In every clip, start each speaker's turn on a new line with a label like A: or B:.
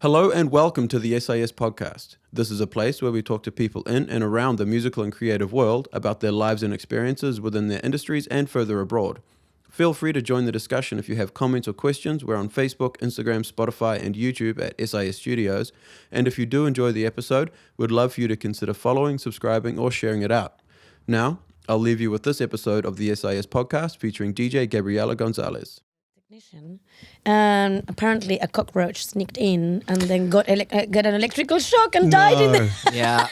A: Hello and welcome to the SIS Podcast. This is a place where we talk to people in and around the musical and creative world about their lives and experiences within their industries and further abroad. Feel free to join the discussion if you have comments or questions. We're on Facebook, Instagram, Spotify, and YouTube at SIS Studios. And if you do enjoy the episode, we'd love for you to consider following, subscribing, or sharing it out. Now, I'll leave you with this episode of the SIS Podcast featuring DJ Gabriella Gonzalez.
B: And apparently a cockroach sneaked in and then got an electrical shock and died in the...
C: Yeah.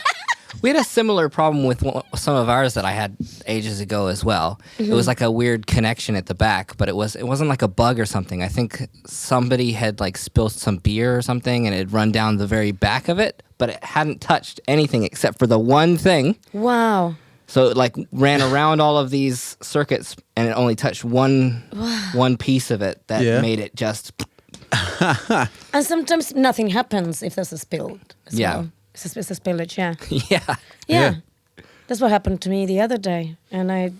C: We had a similar problem with some of ours that I had ages ago as well. Mm-hmm. It was like a weird connection at the back, but it wasn't like a bug or something. I think somebody had like spilled some beer or something and it had run down the very back of it, but it hadn't touched anything except for the one thing.
B: Wow.
C: So it like ran around all of these circuits and it only touched one piece of it that made it just...
B: And sometimes nothing happens if there's a spill.
C: Yeah.
B: It's a spillage, yeah.
C: Yeah.
B: That's what happened to me the other day. And I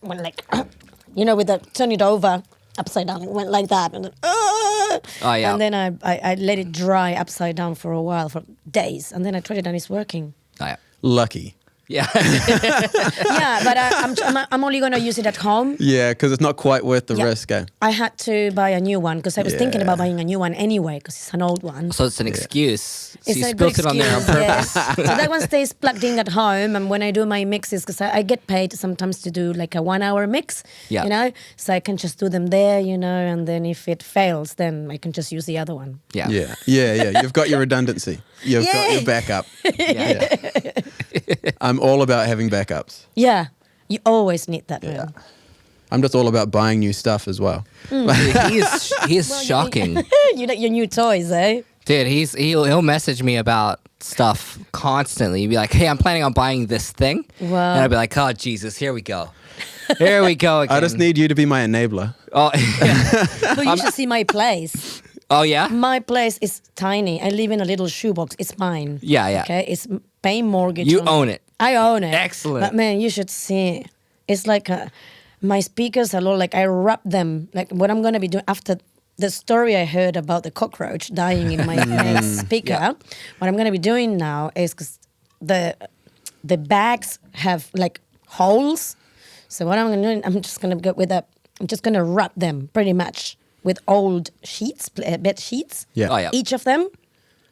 B: went like, turn it over upside down. It went like that. And then, And then I let it dry upside down for a while, for days. And then I tried it and it's working.
C: Oh, yeah.
A: Lucky.
C: Yeah.
B: Yeah, but I'm only going to use it at home.
A: Yeah, because it's not quite worth the risk.
B: I had to buy a new one because I was thinking about buying a new one anyway because it's an old one.
C: So it's an excuse. So
B: It's
C: you
B: a good
C: spilt it on there on
B: excuse,
C: purpose.
B: yes. So that one stays plugged in at home, and when I do my mixes, because I get paid sometimes to do like a 1 hour mix, so I can just do them there, and then if it fails, then I can just use the other one.
C: Yeah.
A: You've got your redundancy. You've got your backup. I'm all about having backups.
B: Yeah, you always need that, man.
A: I'm just all about buying new stuff as well.
C: He is shocking.
B: You like your new toys, eh?
C: Dude, he'll message me about stuff constantly. He'd be like, hey, I'm planning on buying this thing.
B: Wow.
C: And I'd be like, oh, Jesus, here we go. Here we go again.
A: I just need you to be my enabler.
C: Oh, yeah.
B: So you should see my place.
C: Oh, yeah?
B: My place is tiny. I live in a little shoebox. It's mine.
C: Yeah.
B: Okay, it's paying mortgage.
C: You own it.
B: I own it.
C: Excellent.
B: But man, you should see. It's like my speakers are all like I wrap them. Like what I'm gonna be doing after the story I heard about the cockroach dying in my speaker. What I'm gonna be doing now is because the bags have like holes. So what I'm gonna do, I'm just gonna wrap them pretty much with old sheets, bed sheets.
A: Yeah.
C: Oh, yeah.
B: Each of them.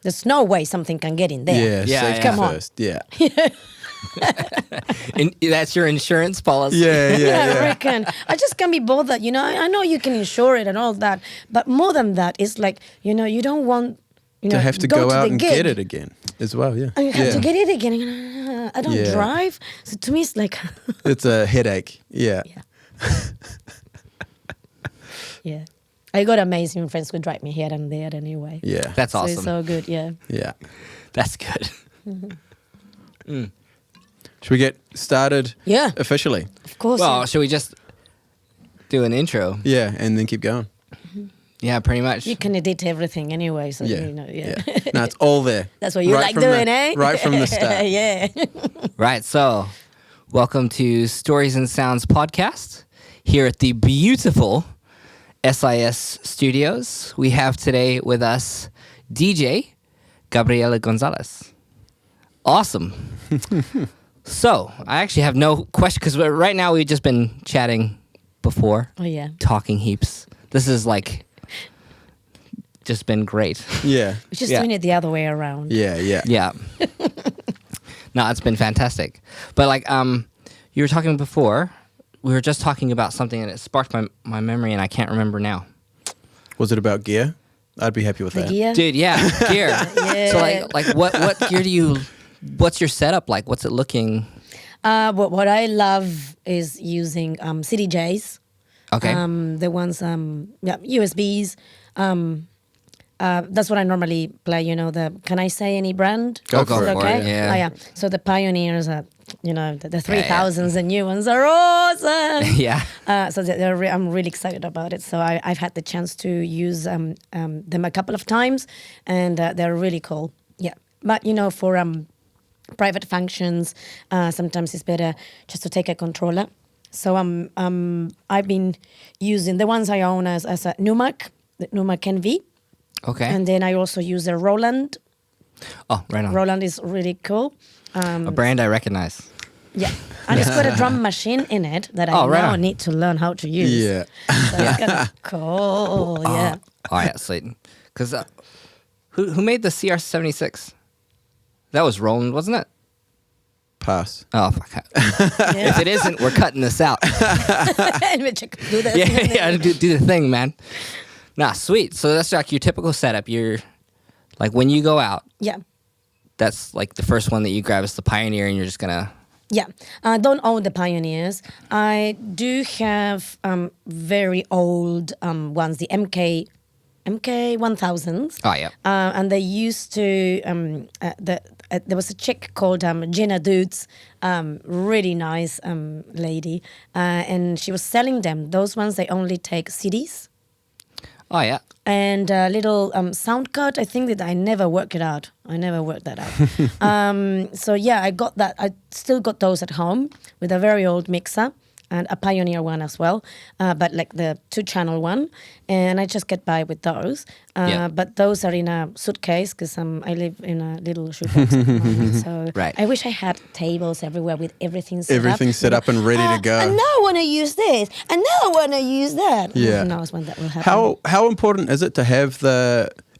B: There's no way something can get in there.
A: Safety
B: Come on.
A: first. Yeah.
C: That's your insurance policy.
B: I reckon. I just can't be bothered. I know you can insure it and all that, but more than that, it's like you don't want
A: to have to go out and get it again as well. Yeah.
B: And you have to get it again. I don't drive, so to me it's like
A: it's a headache. Yeah.
B: Yeah. I got amazing friends who drive me here and there anyway.
A: Yeah.
C: That's
B: So
C: awesome.
B: it's so good, yeah.
A: Yeah.
C: That's good.
A: Should we get started?
B: Yeah.
A: Officially?
B: Of course.
C: Well, should we just do an intro?
A: Yeah, and then keep going.
C: Yeah, pretty much.
B: you can edit everything anyway, so
A: Yeah. No, it's all there.
B: That's what you
A: Right
B: like
A: from
B: doing,
A: the-
B: eh?
A: Right from the start.
B: Yeah.
C: Right, so welcome to Stories and Sounds podcast here at the beautiful SIS Studios. We have today with us DJ Gabriella Gonzalez. Awesome. So, I actually have no question because right now we've just been chatting before.
B: Oh, yeah.
C: Talking heaps. This is like just been great.
A: Yeah.
B: We're just doing it the other way around.
A: Yeah.
C: Yeah. No, it's been fantastic. But like you were talking before, we were just talking about something and it sparked my memory and I can't remember now.
A: Was it about gear? I'd be happy with
B: The
A: that.
B: gear?
C: Dude, yeah, gear.
B: Yeah.
C: So like what gear do you, what's your setup like? What's it looking?
B: What I love is using CDJs.
C: Okay.
B: The ones, USBs. That's what I normally play, can I say any brand?
A: Go
C: for
B: Is
C: it,
B: okay?
C: yeah.
B: Oh, yeah. So the Pioneers are, the 3000s and new ones are awesome.
C: Yeah.
B: So I'm really excited about it. So I've had the chance to use them a couple of times, and they're really cool. Yeah. But, for private functions, sometimes it's better just to take a controller. So I've been using the ones I own as a Numac, the Numac NV.
C: Okay.
B: And then I also use a Roland.
C: Oh, right on.
B: Roland is really cool.
C: A brand I recognize.
B: Yeah. And it's got a drum machine in it that I
C: right
B: now
C: on.
B: need to learn how to use.
A: Yeah.
B: So it's kind of cool. Yeah.
C: Oh, yeah, Slayton. Because who made the CR76? That was Roland, wasn't it?
A: Pass.
C: Oh, fuck.
B: Yeah.
C: If it isn't, we're cutting this out.
B: Which I could do that.
C: yeah, do the thing, man. Nah, sweet. So that's like your typical setup. You're like when you go out,
B: Yeah.
C: that's like the first one that you grab is the Pioneer, and you're just gonna.
B: Yeah, I don't own the Pioneers. I do have very old ones, the MK 1000s.
C: Oh yeah.
B: And they used to there was a chick called Gina Dudes, really nice lady, and she was selling them. Those ones they only take CDs.
C: Oh yeah.
B: And a little sound card. I think that I never worked it out. I never worked that out. So yeah, I got that. I still got those at home with a very old mixer and a Pioneer one as well, but like the 2-channel one. And I just get by with those.
C: Yeah.
B: But those are in a suitcase because I live in a little shoebox at the moment. So
C: Right.
B: I wish I had tables everywhere with everything set up.
A: Everything's set up and ready to go.
B: And now I want to use this. And now I want to use that.
A: Yeah.
B: Who knows when that will happen.
A: How important is it to have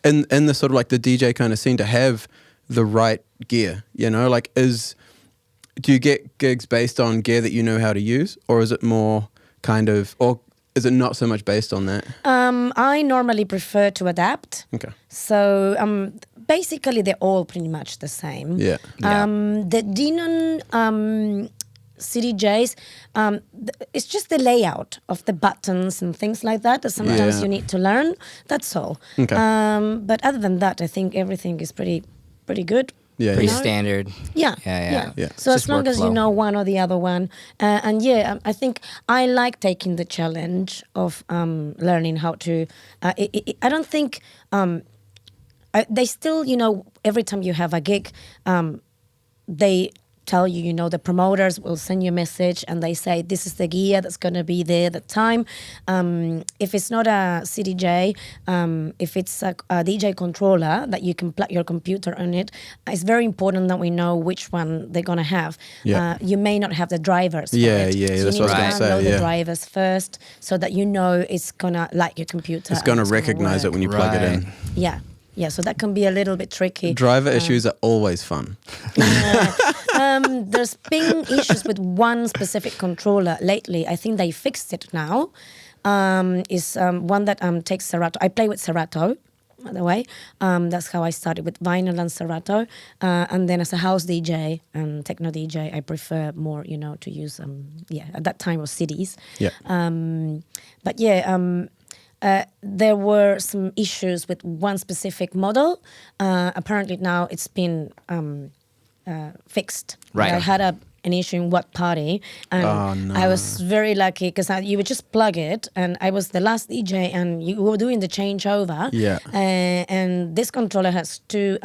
A: in the sort of like the DJ kind of scene to have the right gear? You know, like do you get gigs based on gear that you know how to use, or is it more kind of, or is it not so much based on that?
B: I normally prefer to adapt.
A: Okay.
B: So basically, they're all pretty much the same.
A: Yeah.
B: The Denon CDJs, it's just the layout of the buttons and things like that sometimes
A: Yeah.
B: you need to learn. That's all.
A: Okay.
B: But other than that, I think everything is pretty good.
A: Yeah.
C: Pretty
A: yeah.
C: standard.
B: Yeah,
A: Yeah.
B: So
C: It's
B: as
C: just
B: long as you
C: workflow.
B: know one or the other one, and yeah, I think I like taking the challenge of learning how to. I don't think they still, every time you have a gig, they tell you, the promoters will send you a message and they say this is the gear that's going to be there at the time. If it's not a CDJ, if it's a DJ controller that you can plug your computer on it, it's very important that we know which one they're going to have.
A: Yeah.
B: You may not have the drivers for
A: Yeah,
B: it.
A: yeah,
B: So
A: that's
B: you
A: what
B: need
A: I was
B: to
A: gonna
B: download
A: say,
B: the
A: yeah.
B: drivers first so that you know it's going to like your computer.
A: It's going to
B: and gonna
A: recognize it
B: work.
A: when you plug it in.
C: Right.
B: Yeah. Yeah, so that can be a little bit tricky.
A: Driver issues are always fun.
B: There's been issues with one specific controller lately. I think they fixed it now. Is one that takes Serato. I play with Serato, by the way. That's how I started with vinyl and Serato. And then as a house DJ and techno DJ, I prefer more, to use, at that time was CDs.
A: Yeah.
B: But yeah, there were some issues with one specific model. Apparently now it's been fixed.
C: Right.
B: I had an issue in what party, and
A: Oh, no.
B: I was very lucky because you would just plug it, and I was the last DJ, and you were doing the changeover.
A: Yeah.
B: And this controller has 2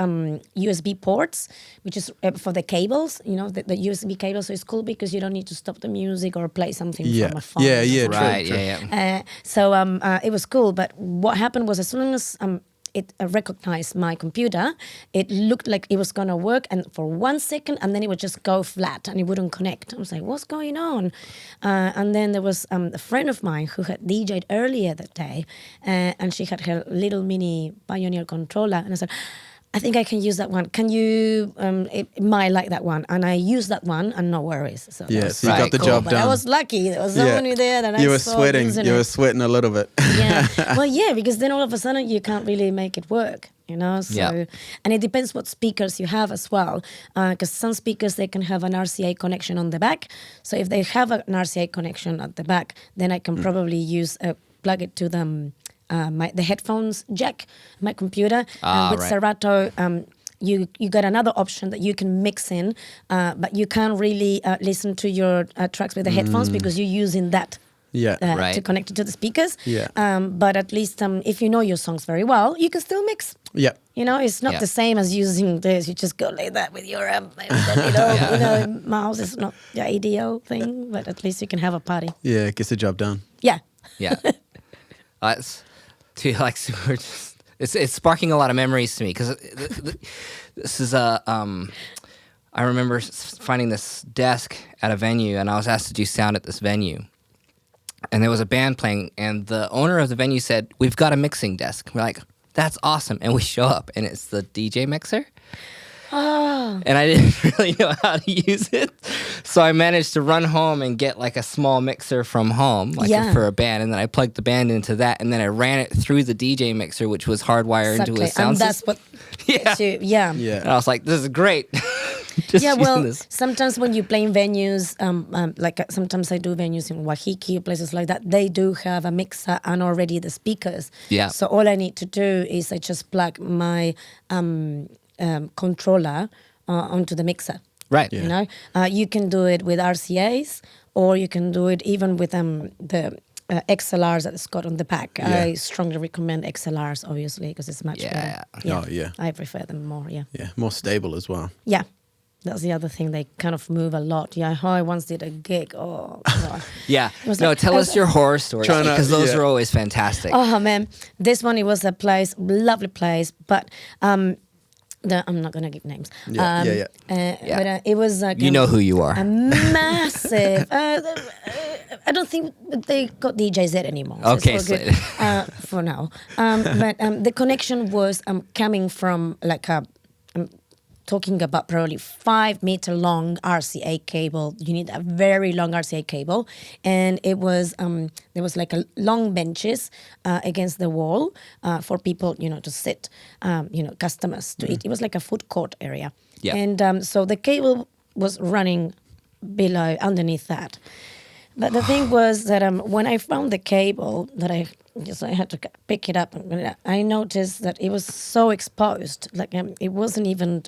B: USB ports, which is for the cables. The USB cable, so it's cool because you don't need to stop the music or play something
A: Yeah.
B: from a phone.
A: Yeah, yeah, true,
C: Right.
A: true.
C: Yeah.
B: So it was cool, but what happened was as soon as it recognized my computer, it looked like it was going to work, and for 1 second, and then it would just go flat and it wouldn't connect. I was like, what's going on? And then there was a friend of mine who had DJ'd earlier that day, and she had her little mini Pioneer controller, and I said, I think I can use that one. Can you, it might like that one. And I used that one and no worries. So that
A: Yeah,
B: was
A: so you
C: Right,
A: got the
C: cool.
A: job
B: but
A: done.
B: I was lucky. There was someone there that
A: you
B: I
A: were
B: saw
A: sweating.
B: using
A: You
B: it.
A: were sweating a little bit.
B: Yeah. Well, yeah, because then all of a sudden you can't really make it work, So,
C: Yeah.
B: and it depends what speakers you have as well. Because some speakers, they can have an RCA connection on the back. So if they have an RCA connection at the back, then I can probably plug it to them. The headphones jack, my computer. And with
C: right.
B: Serato, you got another option that you can mix in, but you can't really listen to your tracks with the headphones because you're using that
A: Yeah.
C: Right.
B: to connect it to the speakers.
A: Yeah.
B: But at least if you know your songs very well, you can still mix.
A: Yeah.
B: It's not
C: Yeah.
B: the same as using this. You just go like that with your mouse. It's not the ideal thing, but at least you can have a party.
A: Yeah, gets the job done.
B: Yeah.
C: Yeah. That's too like super just It's sparking a lot of memories to me because this is I remember finding this desk at a venue, and I was asked to do sound at this venue. And there was a band playing, and the owner of the venue said, "We've got a mixing desk." We're like, "That's awesome!" And we show up, and it's the DJ mixer.
B: Oh.
C: And I didn't really know how to use it. So I managed to run home and get like a small mixer from home, like for a band. And then I plugged the band into that. And then I ran it through the DJ mixer, which was hardwired into a sound system.
B: And that's what...
C: Yeah. And I was like, this is great. This.
B: Sometimes when you play in venues, sometimes I do venues in Waikiki, places like that, they do have a mixer and already the speakers.
C: Yeah.
B: So all I need to do is I just plug my... controller onto the mixer.
C: Right.
B: You know, you can do it with RCAs, or you can do it even with the XLRs that it's got on the back.
A: Yeah.
B: I strongly recommend XLRs, obviously, because it's much better.
A: Oh, yeah.
B: I prefer them more,
A: Yeah, more stable as well.
B: Yeah. That's the other thing. They kind of move a lot. Yeah, I once did a gig. Oh, God.
C: Yeah. No, tell us your horror stories, because those are always fantastic.
B: Oh, man. This one, it was a place, lovely place, but... I'm not going to give names. But it was like...
C: you know who you are.
B: A massive... I don't think they got DJs there anymore. So
C: okay,
B: it's all good, for now. But the connection was coming from like a... talking about probably 5-meter long RCA cable. You need a very long RCA cable, and it was there was like a long benches against the wall for people, to sit, customers to eat. It was like a food court area, and so the cable was running underneath that. But the thing was that when I found the cable that I had to pick it up, I noticed that it was so exposed. Like it wasn't even,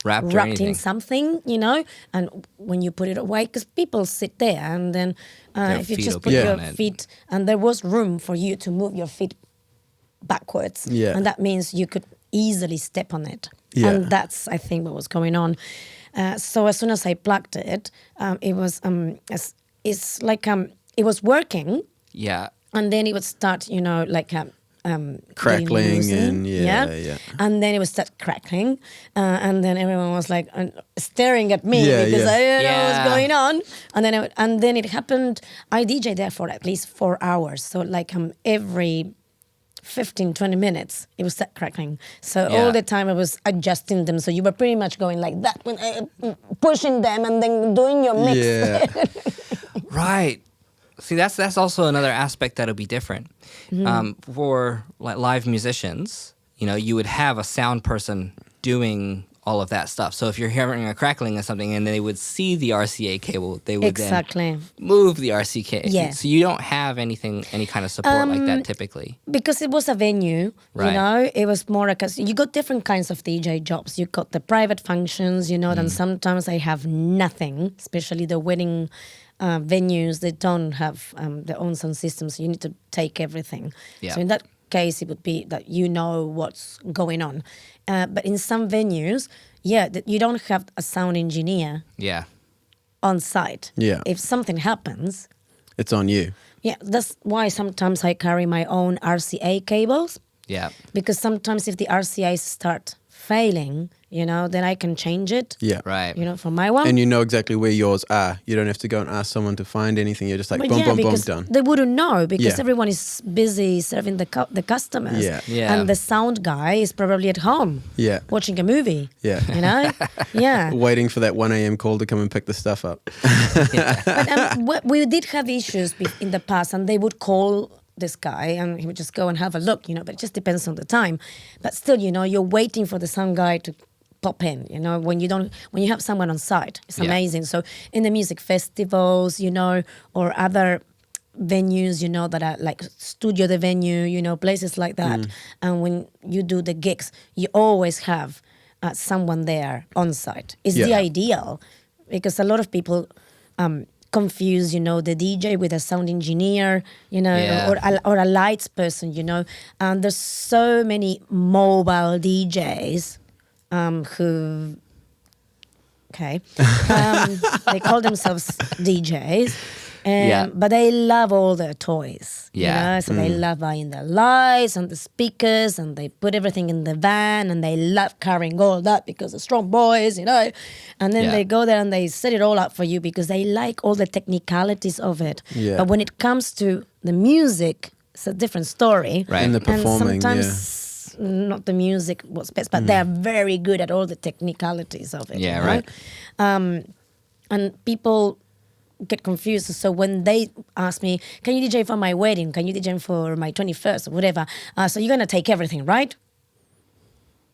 B: wrapped in something, And when you put it away, because people sit there, and then if you just put your feet, and there was room for you to move your feet backwards, and that means you could easily step on it, and that's, I think, what was going on. So as soon as I plugged it, it was it's like it was working.
C: Yeah.
B: And then it would start,
A: crackling and
B: and then it would start crackling, and then everyone was like staring at me because I didn't know what was going on. And then it happened. I DJ there for at least 4 hours, so every 15-20 minutes it was start crackling. So all the time I was adjusting them. So you were pretty much going like that, when pushing them and then doing your mix.
A: Yeah.
C: Right. See, that's also another aspect that'll be different. For like live musicians, you would have a sound person doing all of that stuff. So if you're hearing a crackling or something, and they would see the RCA cable, they would then move the RCA.
B: Yeah.
C: So you don't have any kind of support like that typically.
B: Because it was a venue, it was more like you got different kinds of DJ jobs. You got the private functions, and sometimes I have nothing, especially the wedding venues. They don't have their own sound systems, so you need to take everything. Yeah. So in that case, it would be that what's going on. But in some venues, you don't have a sound engineer on site.
A: Yeah.
B: If something happens...
A: it's on you.
B: Yeah, that's why sometimes I carry my own RCA cables.
C: Yeah.
B: Because sometimes if the RCAs start failing, then I can change it.
A: Yeah.
C: Right.
B: For my one.
A: And you know exactly where yours are. You don't have to go and ask someone to find anything. You're just like, boom, boom, boom, done.
B: They wouldn't know because everyone is busy serving the customers.
A: Yeah.
C: Yeah.
B: And the sound guy is probably at home.
A: Yeah.
B: Watching a movie.
A: Yeah.
B: Yeah.
A: Waiting for that 1 a.m. call to come and pick the stuff up.
B: But we did have issues in the past, and they would call this guy and he would just go and have a look, but it just depends on the time. But still, you're waiting for the sound guy to pop in, when you have someone on site. It's amazing. So in the music festivals, or other venues, that are like Studio the Venue, places like that. And when you do the gigs, you always have someone there on site. It's the ideal, because a lot of people confuse, the DJ with a sound engineer, or a lights person, And there's so many mobile DJs who, they call themselves DJs, But they love all their toys.
C: Yeah.
B: You know? So they love buying the lights and the speakers, and they put everything in the van, and they love carrying all that because they're strong boys, you know. And then they go there and they set it all up for you because they like all the technicalities of it.
A: Yeah.
B: But when it comes to the music, it's a different story.
C: Right.
A: And the performing,
B: and sometimes not the music what's best, but they're very good at all the technicalities of it.
C: Yeah,
B: you know?
C: right.
B: And people get confused. So when they ask me, can you DJ for my wedding? Can you DJ for my 21st or whatever? So you're going to take everything, right?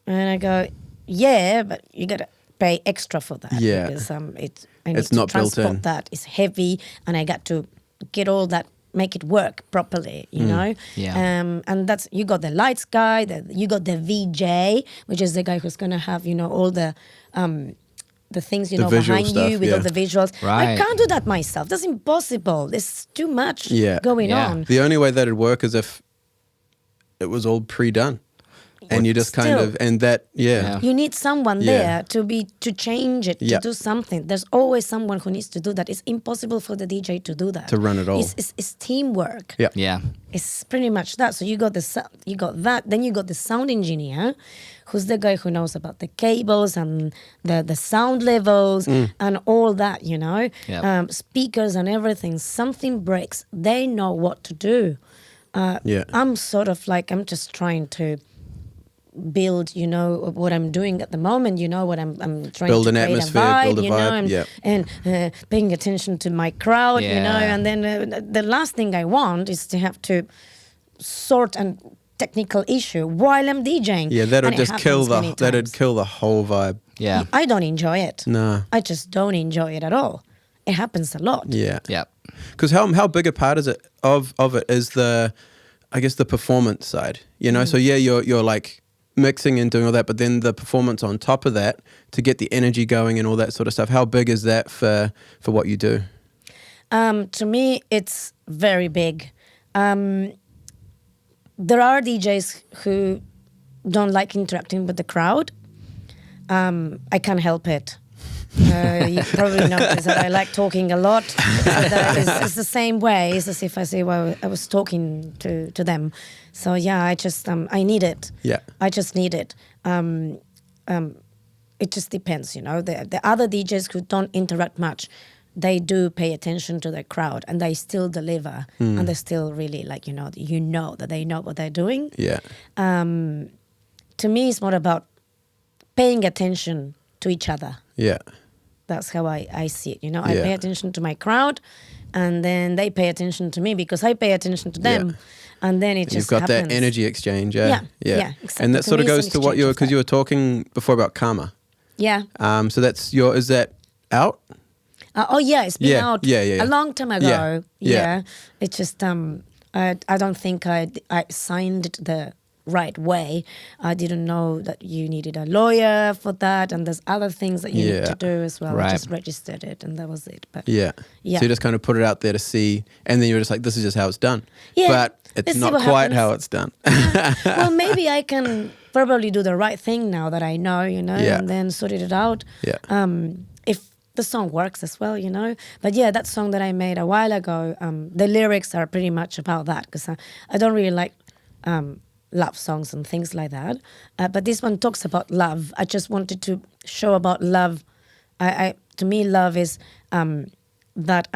B: And I go, yeah, but you got to pay extra for that.
A: Yeah.
B: Because I need
A: It's
B: to
A: not built
B: transport
A: in.
B: that. It's heavy, and I got to get all that, make it work properly, you know?
C: Yeah.
B: And that's, you got the lights guy, you got the VJ, which is the guy who's going to have, you know, all the things, you
A: The
B: know,
A: visual
B: behind
A: stuff,
B: you with all the visuals. I
C: Right.
B: can't do that myself. That's impossible. There's too much going
C: Yeah.
B: on.
A: The only way that'd work is if it was all pre-done. And you just kind
B: Still.
A: of, and that,
C: Yeah.
B: You need someone
A: Yeah.
B: there to change it,
A: Yeah.
B: to do something. There's always someone who needs to do that. It's impossible for the DJ to do that.
A: To run it all.
B: It's teamwork.
A: Yeah.
C: Yeah.
B: It's pretty much that. So you got that. Then you got the sound engineer, who's the guy who knows about the cables and the sound levels and all that. You know,
C: Yep.
B: speakers and everything. Something breaks, they know what to do.
A: Yeah.
B: I'm sort of like, I'm just trying to build, you know, what I'm doing at the moment, you know, what I'm trying
A: Build
B: to
A: an
B: create
A: atmosphere,
B: a vibe,
A: build a
B: you know,
A: vibe,
B: and paying attention to my crowd, you know,
C: Yeah.
B: and then the last thing I want is to have to sort a technical issue while I'm DJing.
A: Yeah, that'd
B: And it
A: just kill
B: happens many
A: that'd
B: times.
A: kill the whole vibe.
C: Yeah.
B: I don't enjoy it.
A: Nah.
B: I just don't enjoy it at all. It happens a lot.
A: Yeah.
C: Yep.
A: Because how big a part is it of it is the, I guess, the performance side. You know, so yeah, you're like mixing and doing all that, but then the performance on top of that to get the energy going and all that sort of stuff. How big is that for what you do?
B: To me, it's very big. There are DJs who don't like interacting with the crowd. I can't help it. You probably noticed that I like talking a lot. It's the same way. It's as if I say, well, I was talking to them. So yeah, I just I need it.
A: Yeah.
B: I just need it. It just depends, you know. The other DJs who don't interact much, they do pay attention to the crowd, and they still deliver, and they're still really like, you know that they know what they're doing.
A: Yeah.
B: To me, it's more about paying attention to each other.
A: Yeah.
B: That's how I see it. You know, I
A: Yeah.
B: pay attention to my crowd, and then they pay attention to me because I pay attention to them,
A: Yeah.
B: and then it
A: You've
B: just
A: got
B: happens.
A: that energy exchange. Yeah.
B: Yeah, exactly.
A: And that
B: To
A: sort of
B: me, it's
A: goes
B: an
A: to what
B: exchange of
A: because you were talking before about karma.
B: Yeah.
A: So that's is that out?
B: It's been
A: Yeah,
B: out
A: yeah.
B: a long time ago.
A: Yeah, yeah.
B: It's just I don't think I signed it the right way. I didn't know that you needed a lawyer for that, and there's other things that you need
A: Yeah.
B: to do as well.
C: Right.
B: I just registered it, and that was it. But
A: Yeah.
B: Yeah.
A: So you just kind of put it out there to see, and then you're just like, this is just how it's done.
B: Yeah,
A: But it's
B: let's see
A: not
B: what
A: quite
B: happens.
A: how it's done.
B: well, maybe I can probably do the right thing now that I know, you know,
A: Yeah.
B: and then sort it out.
A: Yeah.
B: If the song works as well, you know. But yeah, that song that I made a while ago, the lyrics are pretty much about that because I don't really like love songs and things like that. But this one talks about love. I just wanted to show about love. To me, love is that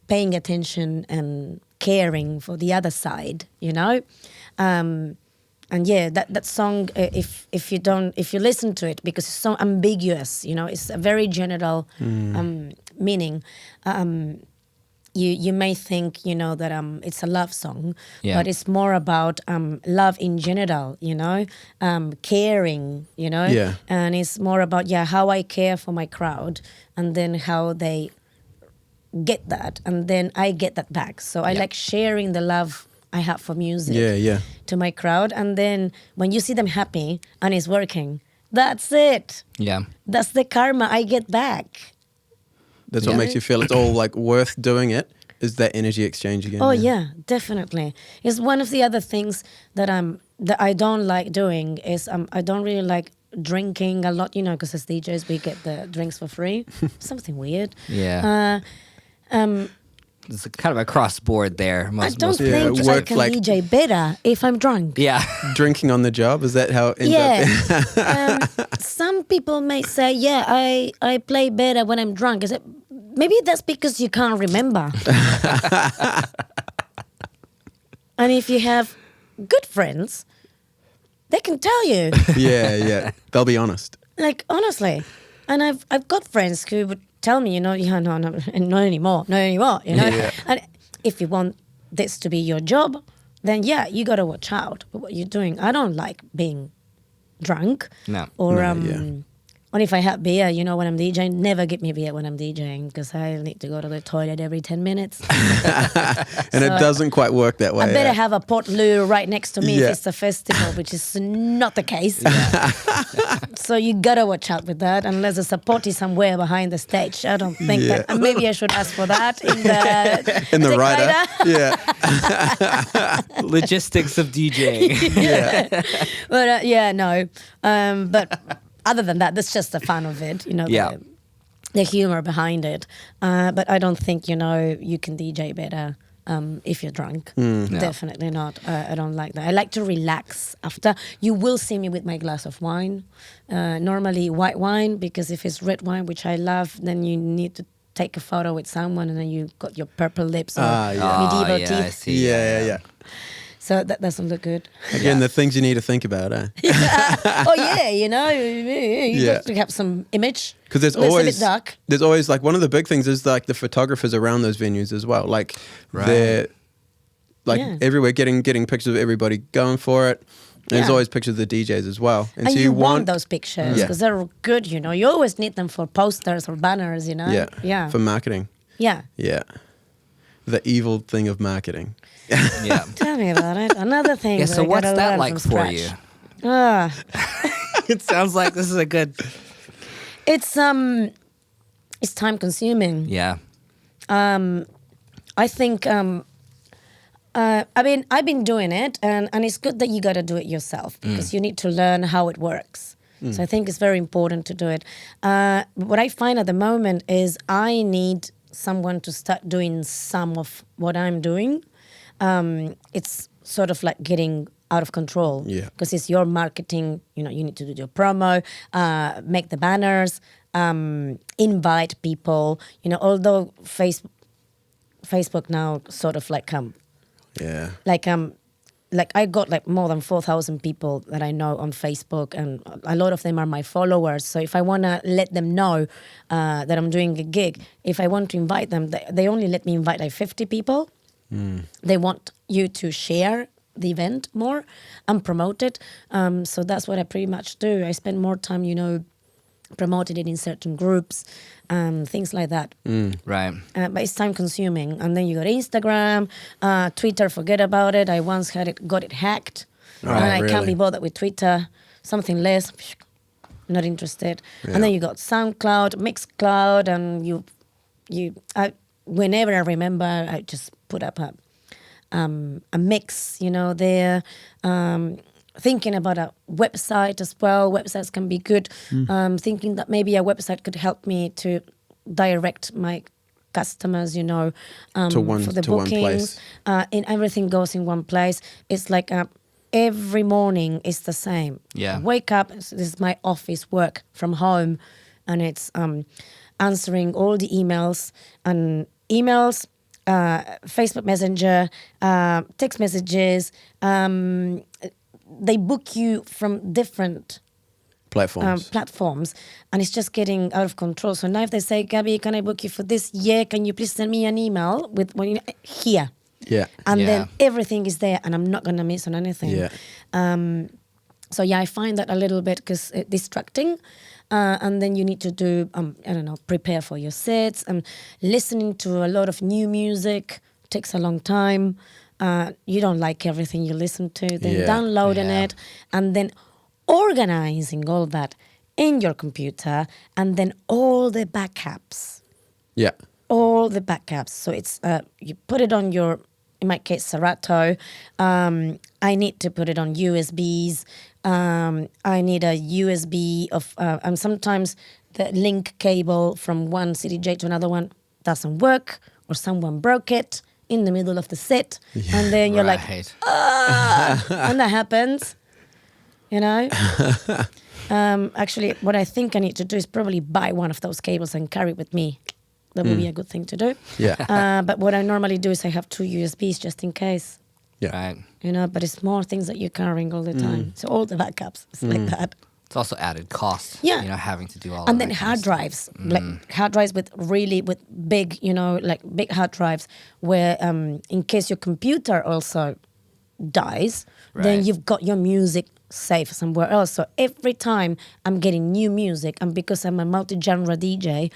B: paying attention and caring for the other side, you know. And yeah, that song, if you listen to it, because it's so ambiguous, you know, it's a very general meaning. You may think, you know, that it's a love song,
C: Yeah.
B: but it's more about love in general, you know, caring, you know,
A: Yeah.
B: and it's more about how I care for my crowd, and then how they get that, and then I get that back. So I like sharing the love I have for music
A: Yeah.
B: to my crowd, and then when you see them happy and it's working, that's it.
C: Yeah.
B: That's the karma I get back.
A: That's what
C: Yeah.
A: makes you feel it's all like worth doing it, is that energy exchange again.
B: Oh yeah, definitely. It's one of the other things that I don't like doing is I don't really like drinking a lot, you know, because as DJs we get the drinks for free. Something weird.
C: Yeah. it's kind of across board there.
B: I don't
C: most
B: think
A: Yeah,
B: I
A: work
B: can
A: like-
B: DJ better if I'm drunk.
C: Yeah.
A: Drinking on the job, is that how it ends
B: Yeah.
A: up?
B: Some people may say, yeah, I play better when I'm drunk. Is it? Maybe that's because you can't remember. And if you have good friends, they can tell you.
A: Yeah. They'll be honest.
B: Like, honestly. And I've got friends who would tell me, yeah, no, not anymore, you know.
A: Yeah.
B: And if you want this to be your job, then yeah, you got to watch out with what you're doing. I don't like being drunk.
C: No.
B: Or,
A: yeah.
B: or if I have beer, when I'm DJing, never give me beer when I'm DJing because I need to go to the toilet every 10 minutes.
A: And it doesn't quite work that way.
B: I better
A: yeah.
B: have a Port Lou right next to me
A: Yeah.
B: if it's the festival, which is not the case. So you gotta watch out with that, unless there's a potty somewhere behind the stage. I don't think
A: Yeah.
B: that. And maybe I should ask for that
A: in the
B: tick
A: rider. Yeah.
C: Logistics of DJing.
A: Yeah.
B: But no. But other than that, that's just the fun of it.
C: Yeah.
B: The humor behind it. But I don't think you can DJ better. If you're drunk.
C: No.
B: Definitely not. I don't like that. I like to relax after. You will see me with my glass of wine. Normally white wine, because if it's red wine, which I love, then you need to take a photo with someone and then you got your purple lips or
A: yeah.
B: medieval
C: yeah, I
B: teeth.
C: see.
A: Yeah.
B: So that doesn't look good.
A: Again, the things you need to think about, eh?
B: Oh yeah, you
A: Yeah.
B: got to have some image.
A: Because there's
B: It's a
A: always
B: bit dark.
A: there's always like one of the big things is like the photographers around those venues as well. Like they're like
B: Yeah.
A: everywhere getting pictures of everybody going for it. And there's
B: Yeah.
A: always pictures of the DJs as well.
B: And
A: so
B: you want those pictures
A: Yeah.
B: because they're good. You always need them for posters or banners.
A: yeah for marketing.
B: Yeah.
A: Yeah, the evil thing of marketing.
C: Yeah.
B: Tell me about it. Another thing.
C: Yeah,
B: that
C: so
B: I
C: what's
B: gotta
C: that
B: learn
C: like
B: from
C: for
B: scratch.
C: you?
B: Ah,
C: It sounds like this is a good.
B: it's time consuming.
C: Yeah.
B: I think I've been doing it, and it's good that you got to do it yourself because you need to learn how it works. So I think it's very important to do it. What I find at the moment is I need someone to start doing some of what I'm doing. It's sort of like getting out of control.
A: Yeah.
B: Because it's your marketing. You need to do your promo, make the banners, invite people. Although Facebook now sort of like
A: Yeah.
B: like I got like more than 4,000 people that I know on Facebook, and a lot of them are my followers. So if I want to let them know that I'm doing a gig, if I want to invite them, they only let me invite like 50 people. They want you to share the event more and promote it. So that's what I pretty much do. I spend more time, promoting it in certain groups, things like that.
C: Right.
B: But it's time consuming. And then you got Instagram, Twitter, forget about it. I once got it hacked.
A: Right,
B: And I can't
A: really?
B: be bothered with Twitter. Something less, not interested.
A: Yeah.
B: And then you got SoundCloud, Mixcloud, and whenever I remember, I just put up a mix, there. Thinking about a website as well. Websites can be good. Thinking that maybe a website could help me to direct my customers,
A: To one-
B: for the
A: to one
B: bookings. And everything goes in one place. It's like every morning is the same.
C: Yeah.
B: I wake up. This is my office work from home, and it's answering all the emails, Facebook Messenger, text messages. They book you from different platforms, and it's just getting out of control. So now if they say, Gabby, can I book you for this? Yeah, can you please send me an email with here?
A: Yeah.
B: And
C: Yeah.
B: then everything is there, and I'm not going to miss on anything.
A: Yeah.
B: So yeah, I find that a little bit because distracting. And then you need to do, prepare for your sets, and listening to a lot of new music takes a long time. You don't like everything you listen to, then
A: Yeah.
B: downloading
C: Yeah.
B: it, and then organizing all that in your computer, and then all the backups.
A: Yeah.
B: All the backups. So it's you put it on your, in my case, Serato. I need to put it on USBs. I need a USB of, and sometimes the link cable from one CDJ to another one doesn't work, or someone broke it in the middle of the set, and then you're like,
C: Right.
B: and that happens, you know. Actually, what I think I need to do is probably buy one of those cables and carry it with me. That would be a good thing to do.
A: Yeah.
B: But what I normally do is I have 2 USBs just in case,
A: Yeah.
C: Right.
B: you know. But it's more things that you're carrying all the time. So all the backups, it's like that.
C: It's also added cost.
B: Yeah.
C: You know, having to do all.
B: And
C: of
B: then
C: that kind
B: hard
C: of stuff.
B: drives, like hard drives with big, you know, like big hard drives where in case your computer also dies, then
C: Right.
B: you've got your music safe somewhere else. So every time I'm getting new music, and because I'm a multi-genre DJ,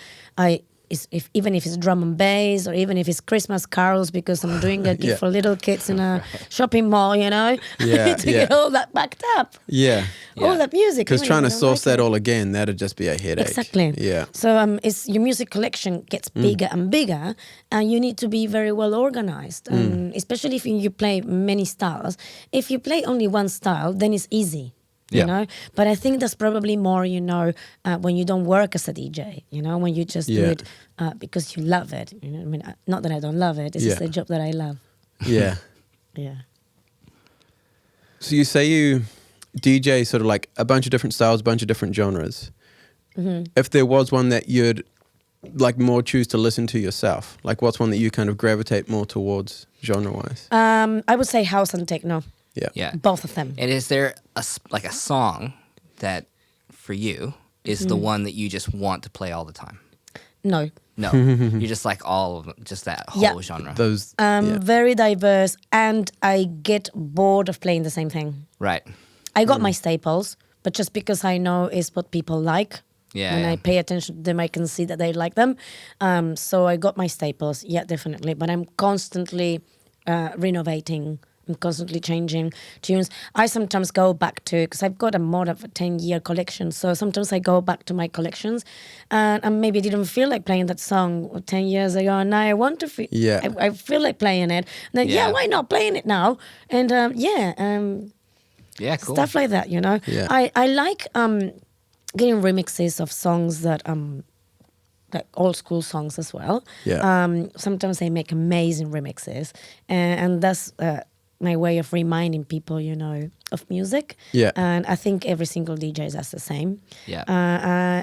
B: even if it's drum and bass, or even if it's Christmas carols, because I'm doing a gig
A: Yeah.
B: for little kids in a shopping mall, you know, I
A: Yeah,
B: need to
A: yeah.
B: get all that backed up.
A: Yeah.
B: All that music.
A: Because
B: even
A: trying to
B: if you don't
A: source
B: like
A: that
B: it.
A: all again, that'd just be a headache.
B: Exactly.
A: Yeah.
B: So it's your music collection gets bigger and bigger, and you need to be very well organized. Especially if you play many styles. If you play only one style, then it's easy.
A: Yeah.
B: You know, but I think that's probably more, you know, when you don't work as a DJ, you know, when you just do
A: Yeah.
B: it because you love it. You know, I mean, not that I don't love it. It's just
A: Yeah.
B: a job that I love.
A: Yeah.
B: Yeah.
A: So you say you DJ sort of like a bunch of different styles, a bunch of different genres. If there was one that you'd like more choose to listen to yourself, like what's one that you kind of gravitate more towards genre-wise?
B: I would say house and techno,
A: Yeah.
C: Yeah.
B: both of them.
C: And is there like a song that for you is the one that you just want to play all the time?
B: No.
C: No, you just like all of them, just that whole
B: Yeah.
C: genre.
A: Those. yeah.
B: Very diverse, and I get bored of playing the same thing.
C: Right.
B: I got my staples, but just because I know is what people like,
C: Yeah,
B: and
C: yeah.
B: I pay attention to them, I can see that they like them. So I got my staples, yeah, definitely. But I'm constantly renovating. I'm constantly changing tunes. I sometimes go back to, because I've got a more of a 10-year collection, so sometimes I go back to my collections, and maybe didn't feel like playing that song 10 years ago, and now I want to feel,
A: Yeah.
B: I feel like playing it. And then,
C: Yeah.
B: why not playing it now? And
C: Yeah, cool.
B: stuff like that, you know.
A: Yeah.
B: I like getting remixes of songs that like old school songs as well.
A: Yeah.
B: Sometimes they make amazing remixes, and that's my way of reminding people, you know, of music.
A: Yeah.
B: And I think every single DJ does the same.
C: Yeah.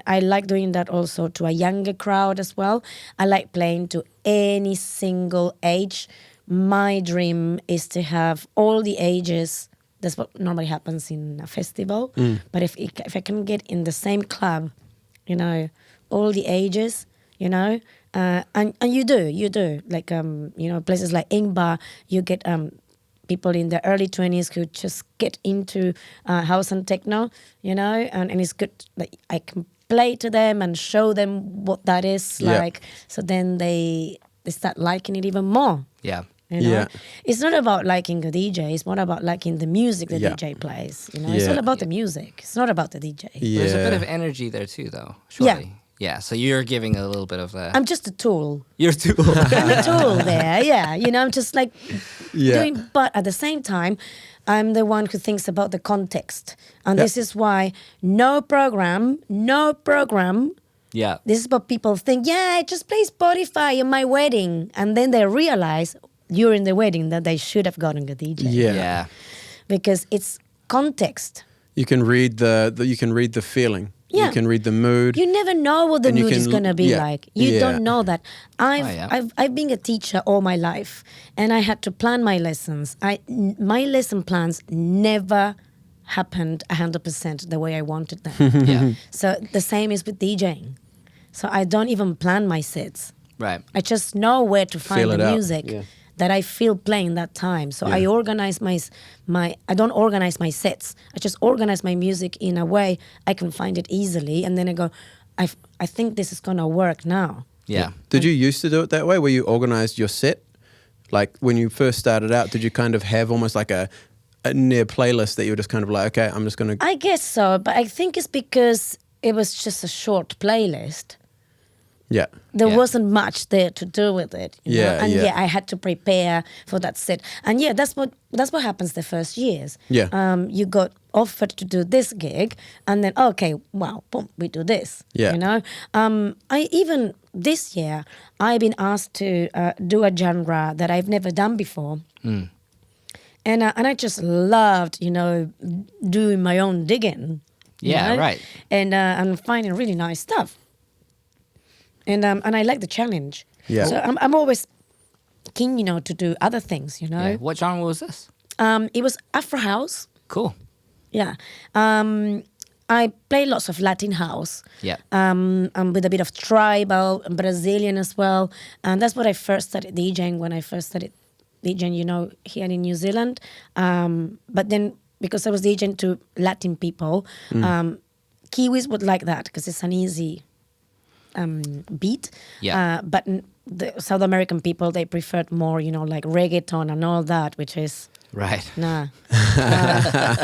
B: I like doing that also to a younger crowd as well. I like playing to any single age. My dream is to have all the ages. That's what normally happens in a festival. But if I can get in the same club, you know, all the ages, you know, and you do. Like, you know, places like Ingba, you get people in their early 20s who just get into house and techno, you know, and it's good. Like, I can play to them and show them what that is
A: Yeah.
B: like. So then they start liking it even more.
C: Yeah.
B: You know?
A: Yeah.
B: It's not about liking the DJ. It's more about liking the music the
A: Yeah.
B: DJ plays. You know, it's
A: Yeah.
B: all about the music. It's not about the DJ.
A: Yeah.
C: There's a bit of energy there too, though. Surely. Yeah. So you're giving a little bit of the.
B: I'm just a tool.
C: You're too.
B: I'm a tool there. Yeah, you know, I'm just like
A: Yeah.
B: doing. But at the same time, I'm the one who thinks about the context, and
A: Yeah.
B: this is why no program.
C: Yeah.
B: This is what people think. Yeah, I just play Spotify in my wedding, and then they realize during the wedding that they should have gotten a DJ.
A: Yeah.
C: Yeah.
B: Because it's context.
A: You can read you can read the feeling.
B: Yeah.
A: You can read the mood.
B: You never know what the
A: And you
B: mood is
A: can-
B: gonna be
A: yeah,
B: like. You
A: yeah.
B: don't know that.
C: yeah.
B: I've been a teacher all my life, and I had to plan my lessons. My lesson plans never happened 100% the way I wanted them.
C: Yeah.
B: So the same is with DJing. So I don't even plan my sets.
C: Right.
B: I just know where to find
A: Feel
B: the
A: it out,
B: music
A: yeah.
B: that I feel playing that time. So I
A: Yeah.
B: organize my I don't organize my sets. I just organize my music in a way I can find it easily, and then I go, I think this is gonna work now.
C: Yeah.
A: Did you used to do it that way, where you organized your set? Like when you first started out, did you kind of have almost like a near playlist that you were just kind of like, okay, I'm just gonna.
B: I guess so, but I think it's because it was just a short playlist.
A: Yeah.
B: There
C: Yeah.
B: wasn't much there to do with it, you
A: Yeah,
B: know? And
A: yeah.
B: I had to prepare for that set. And that's what happens the first years.
A: Yeah.
B: You got offered to do this gig, and then okay, wow, boom, we do this.
A: Yeah.
B: You know, I even this year I've been asked to do a genre that I've never done before. And I just loved, you know, doing my own digging. you
C: Yeah,
B: know?
C: right.
B: And finding really nice stuff. And I like the challenge.
A: Yeah.
B: So I'm always keen, you know, to do other things, you know.
C: Yeah. What genre was this?
B: It was Afro House.
C: Cool.
B: Yeah. I play lots of Latin house.
C: Yeah.
B: With a bit of tribal and Brazilian as well. And that's what I first started DJing when I first started DJing, you know, here in New Zealand. But then because I was DJing to Latin people, Kiwis would like that because it's an easy beat.
C: Yeah.
B: But the South American people, they preferred more, you know, like reggaeton and all that, which is...
C: Right.
B: Nah.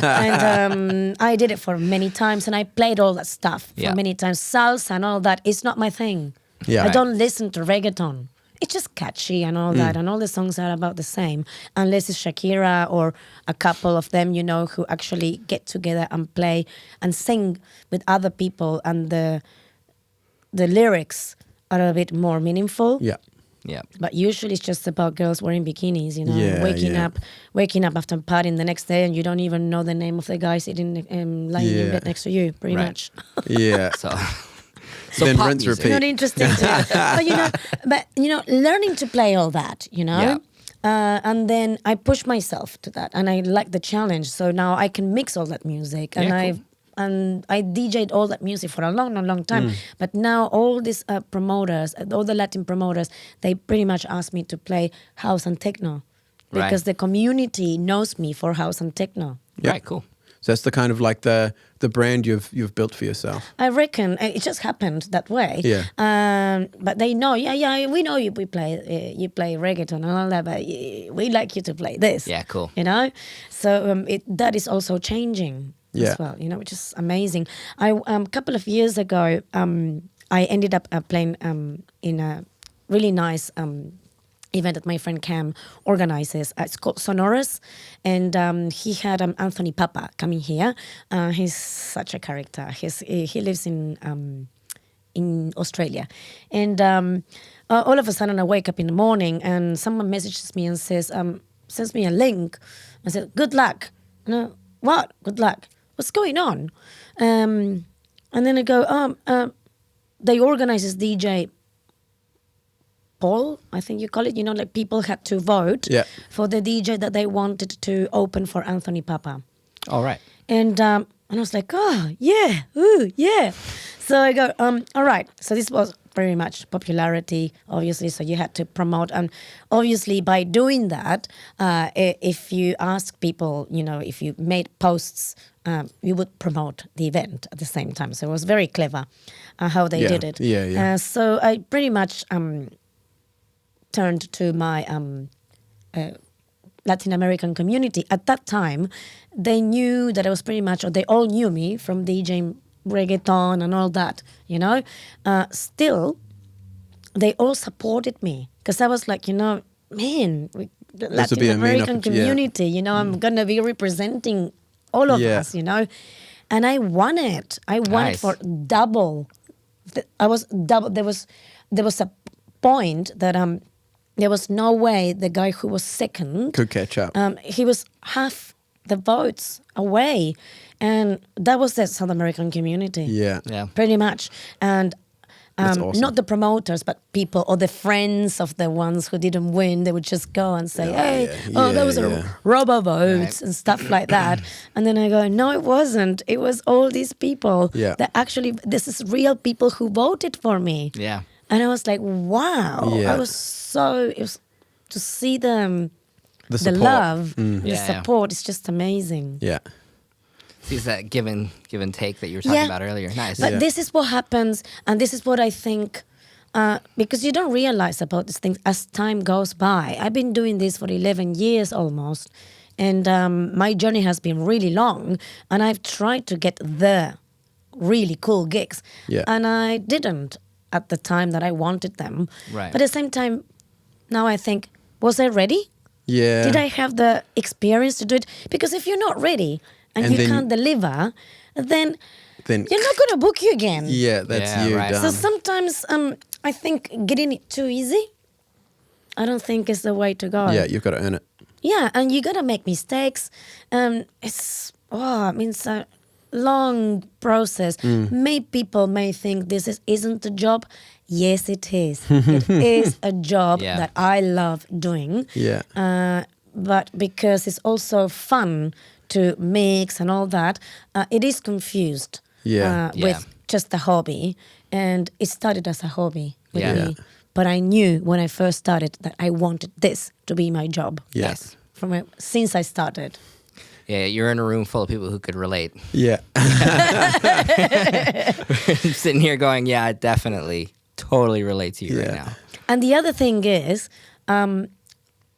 B: And I did it for many times and I played all that stuff for
C: Yeah.
B: many times. Salsa and all that is not my thing.
A: Yeah.
B: I
A: Right.
B: don't listen to reggaeton. It's just catchy and all that, and all the songs are about the same. Unless it's Shakira or a couple of them, you know, who actually get together and play and sing with other people, and the lyrics are a bit more meaningful.
A: Yeah.
C: Yeah.
B: But usually it's just about girls wearing bikinis, you know,
A: Yeah,
B: waking up after partying the next day, and you don't even know the name of the guy sitting lying in
A: Yeah.
B: bed next to you, pretty
C: Right.
B: much.
A: Yeah.
C: So
A: Then
C: pop
A: rinse,
C: music.
A: repeat.
B: Not interesting to but you know, learning to play all that, you know.
C: Yeah.
B: And then I push myself to that, and I like the challenge. So now I can mix all that music, and
C: Yeah, cool.
B: I DJ'd all that music for a long time. But now all these promoters, all the Latin promoters, they pretty much ask me to play house and techno
C: Right.
B: because the community knows me for house and techno.
A: Yeah.
C: Right. Cool.
A: So that's the kind of like the brand you've built for yourself.
B: I reckon it just happened that way.
A: Yeah.
B: But they know, we know you play reggaeton and all that, but we like you to play this.
C: Yeah. Cool.
B: You know, so that is also changing
A: Yeah.
B: as well. You know, which is amazing. I couple of years ago, I ended up playing in a really nice event that my friend Cam organizes. It's called Sonorous, and he had Anthony Papa coming here. He's such a character. He lives in Australia, and all of a sudden I wake up in the morning and someone messages me and says, sends me a link. I said, "Good luck." No, what? Good luck? What's going on? And then I go, they organize this DJ poll, I think you call it, you know, like people had to vote
A: Yeah.
B: for the DJ that they wanted to open for Anthony Papa.
C: All right.
B: And I was like, oh, yeah, ooh, yeah. So I go, all right. So this was very much popularity, obviously. So you had to promote. And obviously by doing that, if you ask people, you know, if you made posts, you would promote the event at the same time. So it was very clever how they
A: Yeah.
B: did it.
A: Yeah, yeah.
B: So I pretty much turned to my Latin American community. At that time, they knew that I was pretty much, or they all knew me from DJing reggaeton and all that, you know. Still, they all supported me because I was like, you know, man, the
A: This would be
B: Latin
A: a main
B: American
A: opportunity, yeah.
B: community, you know, I'm going to be representing all of
A: Yeah.
B: us, you know. And I won it. I won it
C: Nice.
B: for double. I was double. There was a point that there was no way the guy who was second
A: Could catch up.
B: he was half the votes away, and that was the South American community.
A: Yeah.
C: Yeah.
B: Pretty much. And
A: That's awesome.
B: not the promoters, but people or the friends of the ones who didn't win. They would just go and say, "Hey,
A: yeah,
B: those
A: yeah.
B: are robo votes and stuff like that." And then I go, "No, it wasn't. It was all these people
A: Yeah.
B: that actually this is real people who voted for me."
C: Yeah.
B: And I was like, "Wow!"
A: Yeah.
B: I was so it was to see them.
A: The
B: The
A: support.
B: love, the
C: Yeah, yeah.
B: support is just amazing.
A: Yeah.
C: It's that give and take that you were talking about earlier. Nice.
B: But
A: Yeah.
B: this is what happens, and this is what I think, because you don't realize about these things as time goes by. I've been doing this for 11 years almost, and my journey has been really long, and I've tried to get the really cool gigs,
A: Yeah.
B: and I didn't at the time that I wanted them.
C: Right.
B: But at the same time, now I think, was I ready?
A: Yeah.
B: Did I have the experience to do it? Because if you're not ready, and
A: And
B: you
A: then-
B: can't deliver, then
A: Then
B: you're not going to book you again.
A: yeah, that's
C: Yeah,
A: you
C: right.
A: done.
B: So sometimes I think getting it too easy, I don't think is the way to go.
A: yeah, you've got to earn it.
B: Yeah, and you gotta make mistakes. It's a long process. People may think this isn't a job. Yes, it is. It is a job
C: Yeah.
B: that I love doing.
A: Yeah.
B: But because it's also fun to mix and all that, it is confused
A: Yeah.
B: with just a hobby. And it started as a hobby with
C: Yeah.
B: me. But I knew when I first started that I wanted this to be my job.
A: Yeah.
C: Nice.
B: Since I started.
C: Yeah, you're in a room full of people who could relate.
A: Yeah.
C: Sitting here going, yeah, I definitely, totally relate to you right
A: Yeah.
C: now.
B: And the other thing is,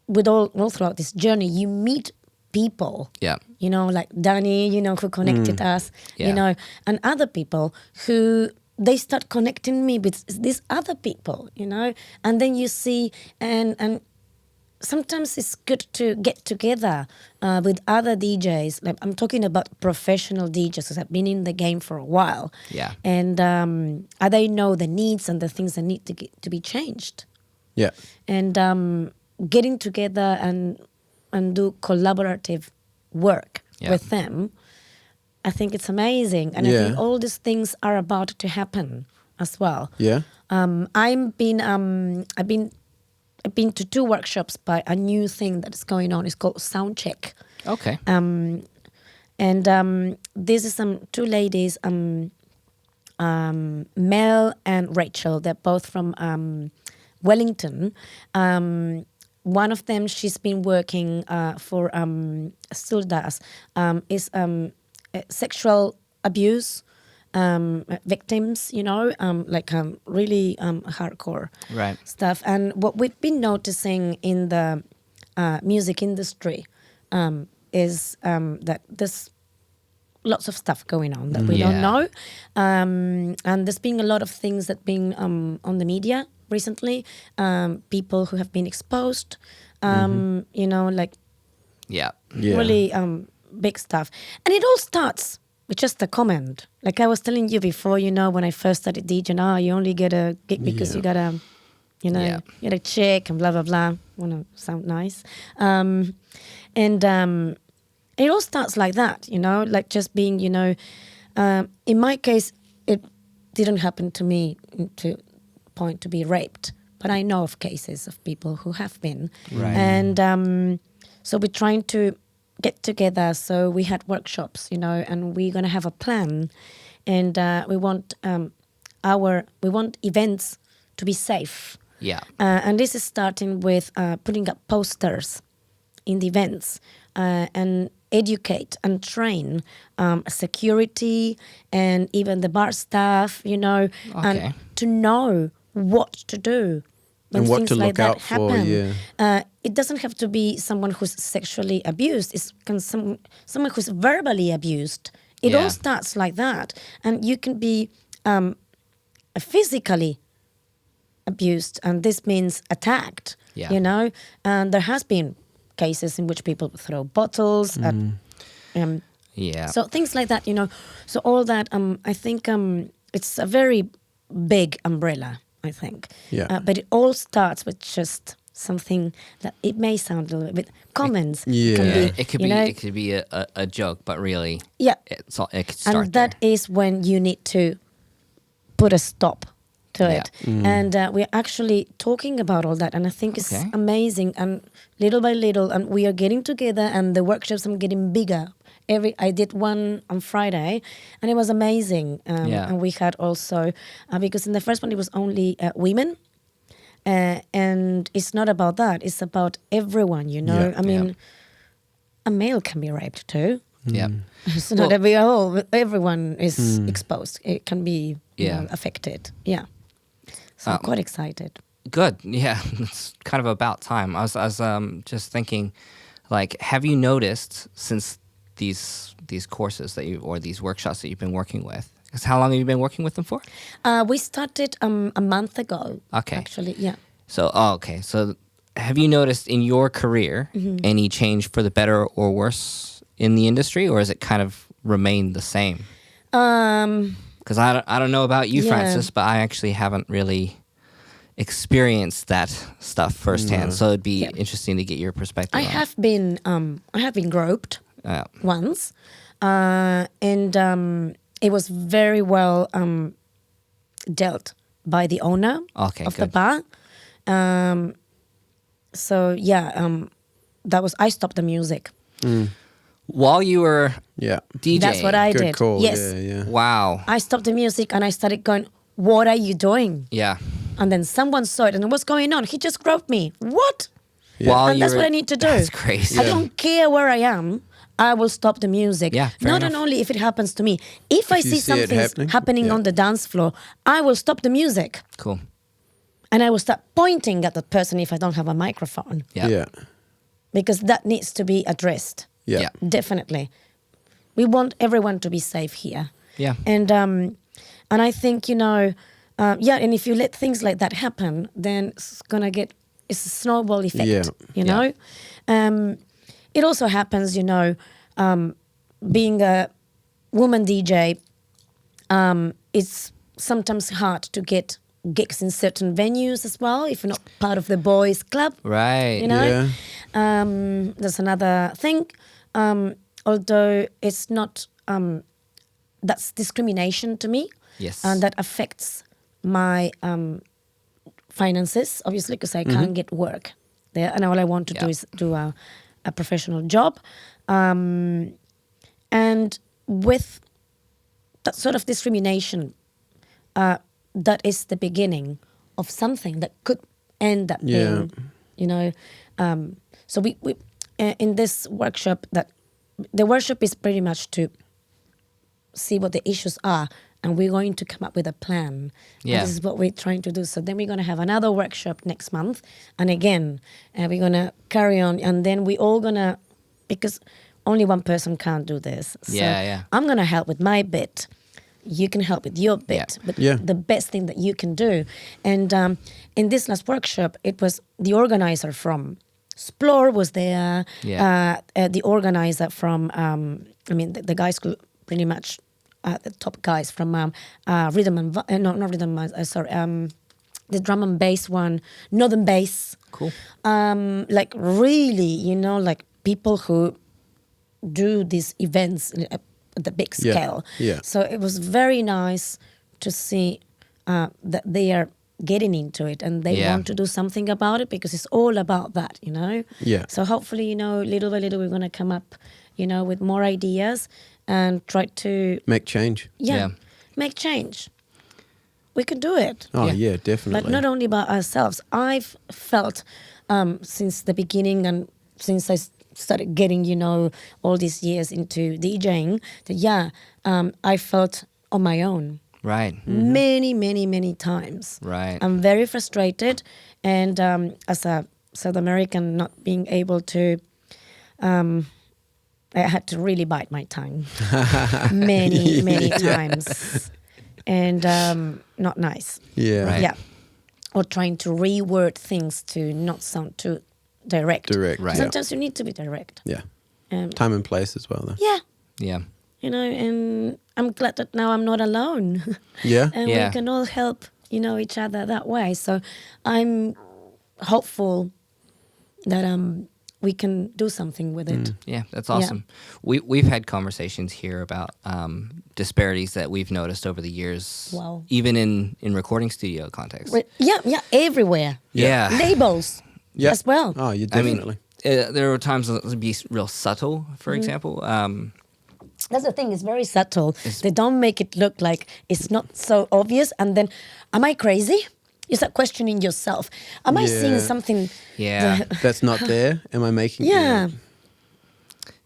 B: with all throughout this journey, you meet people.
C: Yeah.
B: You know, like Danny, who connected us,
C: Yeah.
B: and other people who they start connecting me with these other people, and then you see, and sometimes it's good to get together with other DJs. Like I'm talking about professional DJs because I've been in the game for a while.
C: Yeah.
B: And they know the needs and the things that need to be changed.
A: Yeah.
B: And getting together and do collaborative work
C: Yeah.
B: with them, I think it's amazing. And I think all these things are about to happen as well.
A: Yeah.
B: I've been to 2 workshops by a new thing that is going on. It's called Soundcheck.
C: Okay.
B: This is 2 ladies, Mel and Rachel. They're both from Wellington. One of them, she's been working for, still does, is sexual abuse victims, really hardcore
C: Right.
B: stuff. And what we've been noticing in the music industry is that there's lots of stuff going on that we don't
C: Yeah.
B: know. And there's been a lot of things that been on the media recently, people who have been exposed,
C: Yeah.
A: Yeah.
B: really big stuff. And it all starts with just a comment. Like I was telling you before, when I first started DJing, you only get a gig because you got a,
C: Yeah.
B: get a check and blah, blah, blah. Want to sound nice. It all starts like that, like just being, in my case, it didn't happen to me to point to be raped, but I know of cases of people who have been.
C: Right.
B: And so we're trying to get together. So we had workshops, and we're going to have a plan. And we want events to be safe.
C: Yeah.
B: And this is starting with putting up posters in the events and educate and train security and even the bar staff,
C: Okay.
B: and to know what to do when
A: And what
B: things
A: to
B: like
A: look
B: that
A: out for,
B: happen.
A: yeah.
B: It doesn't have to be someone who's sexually abused. It's someone who's verbally abused. It
C: Yeah.
B: all starts like that. And you can be physically abused, and this means attacked,
C: Yeah.
B: And there has been cases in which people throw bottles at
C: Yeah.
B: so things like that, So all that, I think it's a very big umbrella, I think.
A: Yeah.
B: But it all starts with just something that it may sound a little bit comments.
A: Yeah.
B: Can
C: Yeah,
B: be,
C: it could
B: you
C: be
B: know,
C: it could be a joke, but really,
B: yeah.
C: it could start
B: And that
C: there.
B: is when you need to put a stop to
C: Yeah.
B: it. And we're actually talking about all that, and I think it's
C: Okay.
B: amazing. And little by little, and we are getting together, and the workshops are getting bigger. I did one on Friday, and it was amazing.
C: Yeah.
B: And we had also because in the first one it was only women. And it's not about that. It's about everyone,
A: Yeah.
B: I mean,
C: Yeah.
B: a male can be raped too.
C: Yeah.
B: It's not
C: Well-
B: everyone is exposed. It can be
C: Yeah.
B: affected. Yeah. So I'm quite excited.
C: Good. Yeah. It's kind of about time. I was just thinking, like, have you noticed since these courses or these workshops that you've been working with? Because how long have you been working with them for?
B: We started a month ago.
C: Okay.
B: Actually, yeah.
C: So, okay. So, have you noticed in your career any change for the better or worse in the industry, or has it kind of remained the same? Because I don't know about you,
B: Yeah.
C: Francis, but I actually haven't really experienced that stuff firsthand. So it'd be interesting to get your perspective.
B: I
C: on
B: have been groped
C: it.
B: once, and it was very well dealt by the owner
C: Okay,
B: of the
C: good.
B: bar. So I stopped the music.
C: While you were
A: Yeah.
C: DJing.
B: That's what I
A: Good
B: did.
A: call.
B: Yes,
A: Yeah.
C: Wow.
B: I stopped the music and I started going, "What are you doing?"
C: Yeah.
B: And then someone saw it and what's going on? He just groped me. What?
C: While
B: And
C: you
B: that's
C: were,
B: what I need to do.
C: That's crazy.
B: I don't care where I am. I will stop the music.
C: Yeah, fair
B: Not
C: enough.
B: only if it happens to me. If I
A: you
B: see
A: see it
B: something
A: happening, yeah.
B: on the dance floor, I will stop the music.
C: Cool.
B: And I will start pointing at that person if I don't have a microphone.
C: Yeah.
A: Yeah.
B: Because that needs to be addressed.
A: Yeah.
C: Yeah.
B: Definitely. We want everyone to be safe here.
C: Yeah.
B: And I think, and if you let things like that happen, then it's a snowball effect,
A: Yeah.
B: you know? It also happens, being a woman DJ, it's sometimes hard to get gigs in certain venues as well, if you're not part of the boys' club.
C: Right.
B: You know?
A: Yeah.
B: There's another thing. Although it's not, that's discrimination to me.
C: Yes.
B: And that affects my finances, obviously, because I can't get work there. And all I want to do is do a professional job. And with that sort of discrimination, that is the beginning of something that could end up
A: Yeah.
B: being, so we in this workshop, that the workshop is pretty much to see what the issues are, and we're going to come up with a plan.
C: Yeah.
B: And this is what we're trying to do. So then we're going to have another workshop next month, and again, we're going to carry on, and then we all going to, because only one person can't do this. So
C: Yeah.
B: I'm going to help with my bit. You can help with your bit, but
A: Yeah.
B: the best thing that you can do. And in this last workshop, it was the organizer from Splore was there.
C: Yeah.
B: The organizer from, the guys could pretty much, the top guys from Rhythm and, not Rhythm, the drum and bass one, Northern Bass.
C: Cool.
B: Like really, like people who do these events at the big
A: Yeah,
B: scale.
A: yeah.
B: So it was very nice to see that they are getting into it and they
C: Yeah.
B: want to do something about it, because it's all about that,
A: Yeah.
B: So hopefully, little by little, we're going to come up, with more ideas and try to,
A: Make change.
C: Yeah.
B: make change. We can do it.
A: Oh,
C: Yeah.
A: yeah, definitely.
B: But not only by ourselves. I've felt since the beginning and since I started getting, all these years into DJing, that, I felt on my own
C: Right.
B: many, many, many times.
C: Right.
B: I'm very frustrated. And as a South American, not being able to, I had to really bite my tongue many times. And not nice.
A: Yeah.
C: Right.
B: Yeah. Or trying to reword things to not sound too direct.
A: Direct.
C: Right.
B: Sometimes you need to be direct.
A: Yeah.
B: Um,
A: Time and place as well, though.
B: yeah.
C: Yeah.
B: And I'm glad that now I'm not alone.
A: Yeah.
B: And
C: Yeah.
B: we can all help, each other that way. So I'm hopeful that we can do something with it.
C: Yeah, that's awesome. We've had conversations here about disparities that we've noticed over the years.
B: Wow.
C: Even in recording studio context.
B: Yeah, everywhere.
C: Yeah.
B: Labels
A: Yeah.
B: as well.
A: Oh, yeah,
C: I mean,
A: definitely.
C: there were times that it would be real subtle, for example.
B: That's the thing, it's very subtle. They don't make it look like it's not so obvious. And then, am I crazy? You start questioning yourself. Am I seeing
A: Yeah.
B: something?
C: Yeah.
A: That's not there. Am I making
B: Yeah.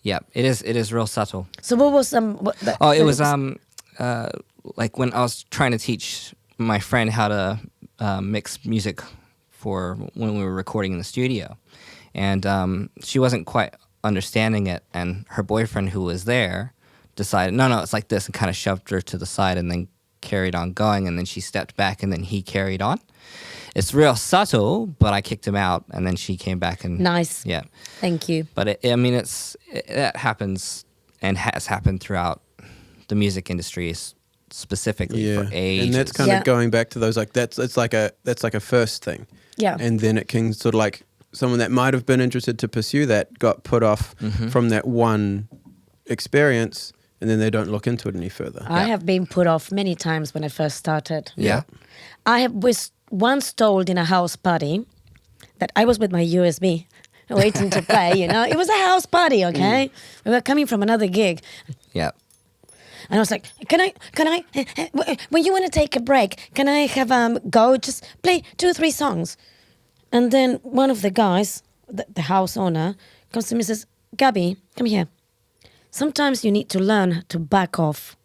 C: Yeah, it is real subtle.
B: So what was
C: It was like when I was trying to teach my friend how to mix music for when we were recording in the studio, and she wasn't quite understanding it, and her boyfriend who was there decided no, it's like this, and kind of shoved her to the side and then carried on going, and then she stepped back, and then he carried on. It's real subtle, but I kicked him out, and then she came back and
B: Nice.
C: yeah.
B: Thank you.
C: But that happens and has happened throughout the music industry specifically for ages.
A: And that's kind of going back to those that's like a first thing.
B: Yeah.
A: And then it can sort of like someone that might have been interested to pursue that got put off from that one experience, and then they don't look into it any further.
B: I have been put off many times when I first started.
C: Yeah.
B: I was once told in a house party that I was with my USB waiting to play, you know. It was a house party, okay? We were coming from another gig.
C: Yeah.
B: And I was like, can I, when you want to take a break, can I have go, just play 2 or 3 songs? And then one of the guys, the house owner, comes to me and says, Gabby, come here. Sometimes you need to learn to back off.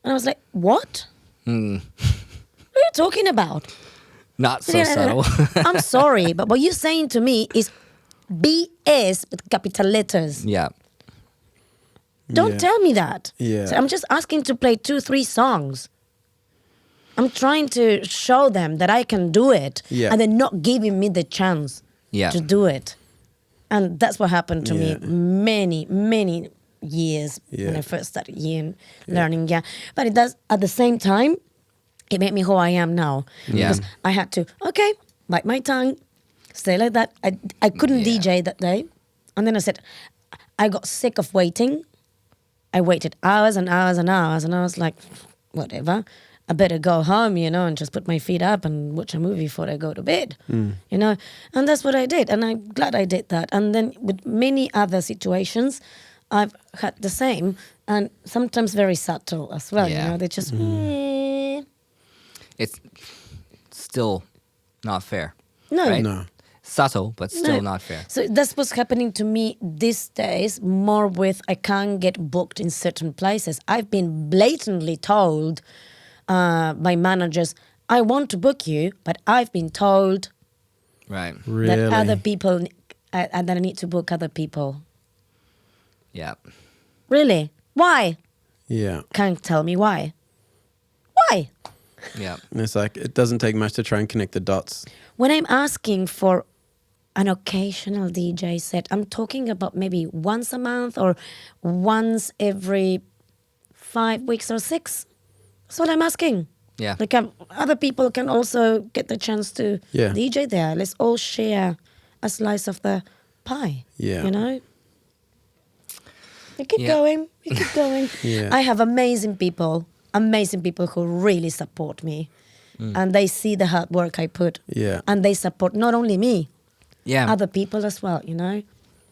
B: And I was like, what? What are you talking about?
C: Not so subtle.
B: I'm sorry, but what you're saying to me is BS with capital letters.
C: Yeah.
B: Don't tell me that.
A: Yeah.
B: So I'm just asking to play 2, 3 songs. I'm trying to show them that I can do it.
A: Yeah.
B: And they're not giving me the chance to do it. And that's what happened to me many, many years when I first started learning. Yeah. But it does, at the same time, it made me who I am now.
C: Yeah.
B: Because I had to, bite my tongue, stay like that. I couldn't DJ that day. And then I said, I got sick of waiting. I waited hours and hours and hours, and I was like, whatever, I better go home, you know, and just put my feet up and watch a movie before I go to bed, you know. And that's what I did, and I'm glad I did that. And then with many other situations, I've had the same, and sometimes very subtle as well, you know. They just,
C: It's still not fair.
B: No.
C: Right?
A: No.
C: Subtle, but still not fair.
B: So that's what's happening to me these days, more with I can't get booked in certain places. I've been blatantly told by managers, I want to book you, but I've been told
C: Right.
A: Really?
B: that other people, that I need to book other people.
C: Yeah.
B: Really? Why?
A: Yeah.
B: Can't tell me why. Why?
C: Yeah.
A: And it's like, it doesn't take much to try and connect the dots.
B: When I'm asking for an occasional DJ set, I'm talking about maybe once a month or once every 5 weeks or 6. That's what I'm asking.
C: Yeah.
B: Like other people can also get the chance to DJ there. Let's all share a slice of the pie.
A: Yeah.
B: You know? We keep going. We keep going.
A: Yeah.
B: I have amazing people who really support me. And they see the hard work I put.
A: Yeah.
B: And they support not only me,
C: Yeah.
B: other people as well, you know?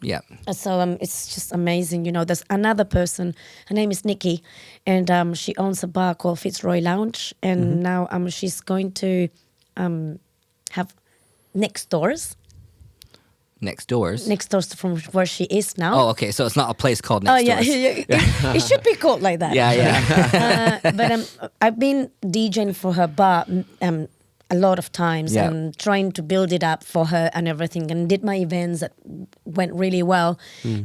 C: Yeah.
B: So it's just amazing, you know. There's another person, her name is Nikki, and she owns a bar called Fitzroy Lounge, and now she's going to have next doors from where she is now.
C: Oh, okay. So it's not a place called Next Doors.
B: It should be called like that.
C: Yeah.
B: But I've been DJing for her bar a lot of times and trying to build it up for her and everything, and did my events that went really well.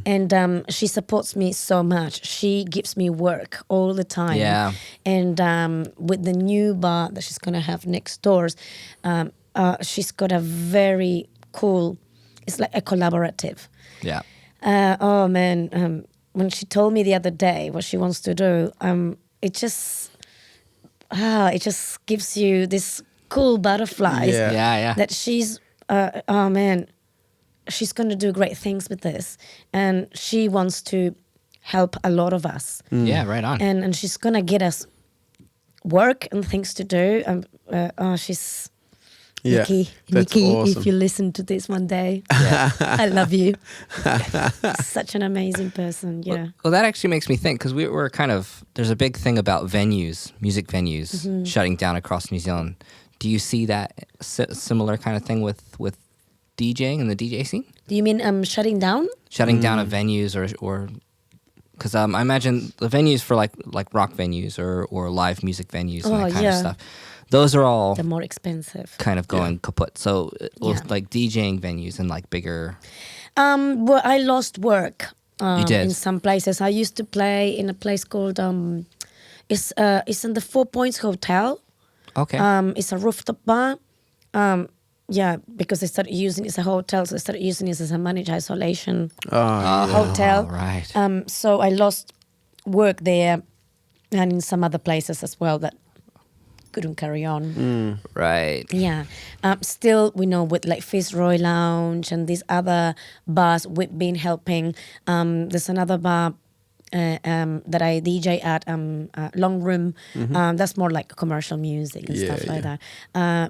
B: And she supports me so much. She gives me work all the time.
C: Yeah.
B: And with the new bar that she's going to have next doors, she's got a very cool, it's like a collaborative.
C: Yeah.
B: Oh man, when she told me the other day what she wants to do, it just gives you this cool butterflies.
C: Yeah.
B: That she's, oh man, she's going to do great things with this, and she wants to help a lot of us.
C: Yeah, right on.
B: And she's going to get us work and things to do. She's. Nikki,
A: awesome.
B: if you listen to this one day, I love you. Such an amazing person, yeah.
C: Well, that actually makes me think, because we're kind of, there's a big thing about venues, music venues, shutting down across New Zealand. Do you see that similar kind of thing with DJing and the DJ scene?
B: Do you mean shutting down?
C: Shutting down of venues or because I imagine the venues for like rock venues or live music venues and that kind of stuff. Those are all
B: They're more expensive.
C: kind of going kaput. So like DJing venues and like bigger.
B: Well, I lost work
C: You did?
B: in some places. I used to play in a place called It's in the Four Points Hotel.
C: Okay.
B: It's a rooftop bar. Yeah, because they started using it's a hotel, so they started using it as a managed isolation hotel.
C: Right.
B: So I lost work there and in some other places as well that couldn't carry on.
C: Right.
B: Yeah. Still, we know with like Fitzroy Lounge and these other bars, we've been helping. There's another bar that I DJ at, Long Room. That's more like commercial music and stuff like that.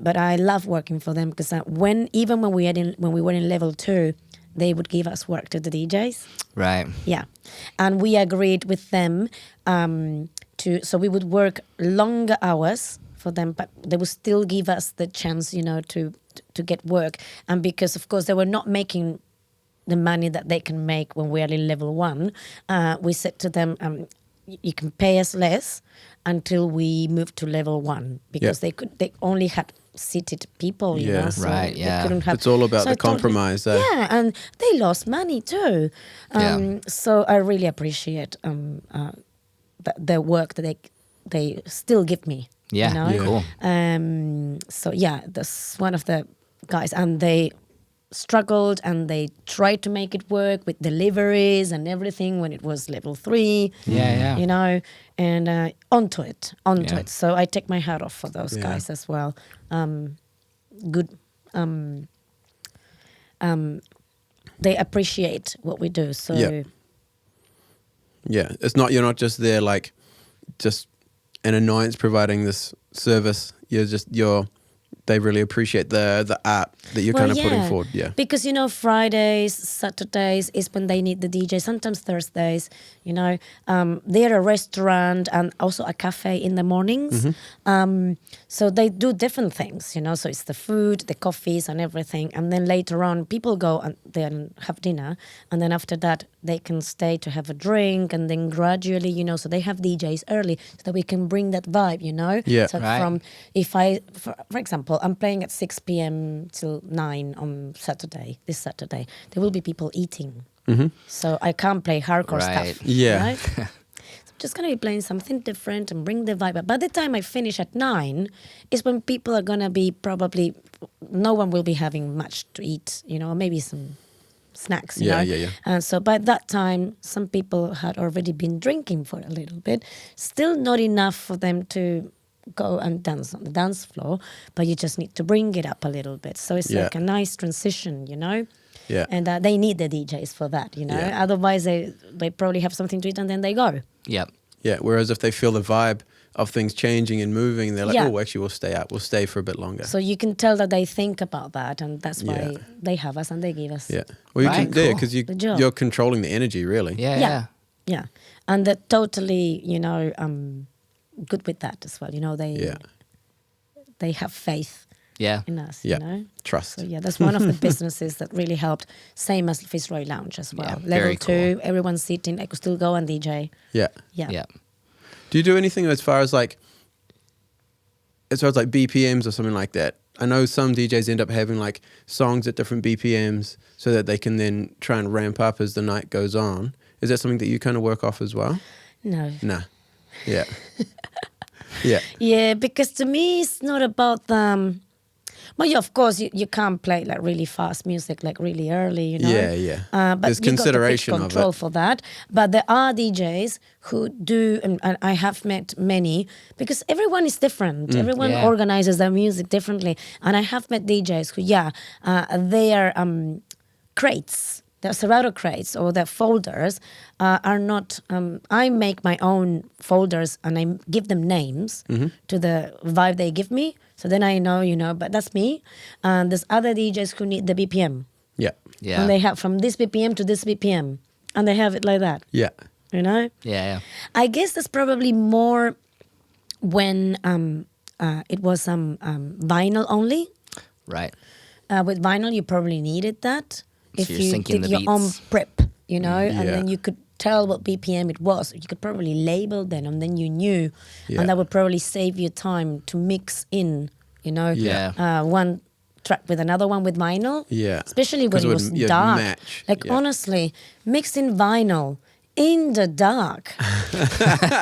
B: But I love working for them because when we were in level 2, they would give us work to the DJs.
C: Right.
B: Yeah, and we agreed with them so we would work longer hours for them, but they would still give us the chance, to get work. And because of course they were not making the money that they can make when we are in level 1, we said to them, you can pay us less until we move to level 1 because they only had seated people, you know, so
C: right,
B: they couldn't have.
A: It's all about
B: so
A: the compromise there.
B: Yeah, and they lost money too. So I really appreciate the work that they still give me.
C: Yeah,
B: you know?
C: cool.
B: So yeah, that's one of the guys, and they struggled and they tried to make it work with deliveries and everything when it was level 3.
C: Yeah.
B: You know, and onto it. So I take my hat off for those guys as well. Good. They appreciate what we do. So
A: yeah, you're not just there like just an annoyance providing this service. They really appreciate the art that you're kind of putting forward. Yeah.
B: Because, Fridays, Saturdays is when they need the DJ, sometimes Thursdays, they're a restaurant and also a cafe in the mornings. So they do different things, so it's the food, the coffees and everything. And then later on, people go and then have dinner. And then after that, they can stay to have a drink. And then gradually, so they have DJs early so that we can bring that vibe,
A: Yeah.
B: So
C: Right.
B: for example, I'm playing at 6 p.m. till 9 on this Saturday. There will be people eating. So I can't play hardcore
C: Right.
B: stuff.
A: Yeah.
B: Right? So I'm just going to be playing something different and bring the vibe. But by the time I finish at 9 is when people are going to be no one will be having much to eat, maybe some snacks, you know.
A: Yeah.
B: And so by that time, some people had already been drinking for a little bit. Still not enough for them to go and dance on the dance floor, but you just need to bring it up a little bit. So it's like a nice transition,
A: Yeah.
B: And they need the DJs for that,
A: Yeah.
B: Otherwise, they probably have something to eat and then they go.
C: Yep.
A: Yeah. Whereas if they feel the vibe of things changing and moving, they're like, oh, actually, we'll stay out. We'll stay for a bit longer.
B: So you can tell that they think about that, and that's why
A: Yeah.
B: they have us and they give us.
A: Yeah. Well, you
C: Right,
A: can,
C: cool.
A: because
B: The job.
A: you're controlling the energy, really.
C: Yeah.
B: Yeah. And they're totally, good with that as well. They have faith
C: Yeah.
B: in us,
A: Yeah. Trust.
B: So yeah, that's one of the businesses that really helped. Same as Fitzroy Lounge as well.
C: Yeah,
B: Level
C: very
B: 2, everyone's sitting. I could still go and DJ.
A: Yeah.
B: Yeah.
C: Yeah.
A: Do you do anything as far as BPMs or something like that? I know some DJs end up having like songs at different BPMs so that they can then try and ramp up as the night goes on. Is that something that you kind of work off as well?
B: No.
A: Nah. Yeah. Yeah.
B: Yeah, because to me it's not about well, yeah, of course you can't play like really fast music like really early,
A: Yeah.
B: But
A: There's
B: you
A: consideration
B: got the
A: of
B: pitch control
A: it.
B: for that. But there are DJs who do, and I have met many, because everyone is different. Everyone
C: Yeah.
B: organizes their music differently. And I have met DJs who, they are crates. Their Serato crates or their folders are not. I make my own folders and I give them names to the vibe they give me. So then I know, but that's me. And there's other DJs who need the BPM.
A: Yeah.
C: Yeah.
B: And they have from this BPM to this BPM. And they have it like that,
A: Yeah.
C: Yeah.
B: I guess that's probably more when it was vinyl only.
C: Right.
B: With vinyl, you probably needed that.
C: So
B: If
C: you're
B: you
C: syncing
B: did
C: the
B: your own
C: beats.
B: prep, and
A: Yeah.
B: then you could tell what BPM it was. You could probably label them, and then you knew,
A: Yeah.
B: and that would probably save you time to mix in,
C: Yeah.
B: one track with another one with vinyl.
A: Yeah.
B: Especially when
A: 'Cause
B: it
A: it
B: was
A: would-
B: dark.
A: match.
B: Like
A: Yeah.
B: honestly, mixing vinyl in the dark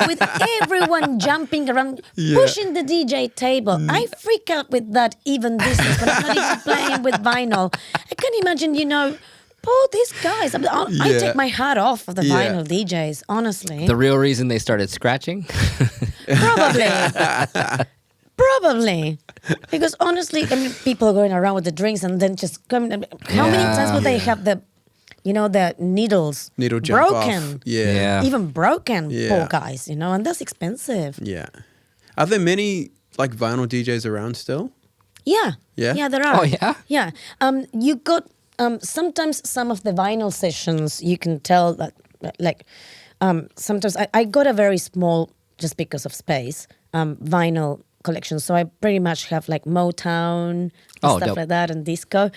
B: with everyone jumping around, pushing the DJ table. I freak out with that even this days, but I'm not even playing with vinyl. I can imagine, these guys. I take my hat off of the vinyl DJs, honestly.
C: The real reason they started scratching?
B: Probably. Because honestly, people going around with the drinks and then just coming. How many times would they have the needles
A: Needle jump
B: broken?
A: off. Yeah.
B: Even broken, poor guys, and that's expensive.
A: Yeah. Are there many like vinyl DJs around still?
B: Yeah.
A: Yeah?
B: Yeah, there are.
C: Oh, yeah?
B: Yeah. You got sometimes some of the vinyl sessions, you can tell that sometimes I got a very small, just because of space, vinyl collection. So I pretty much have like Motown and stuff
C: dope.
B: like that and disco.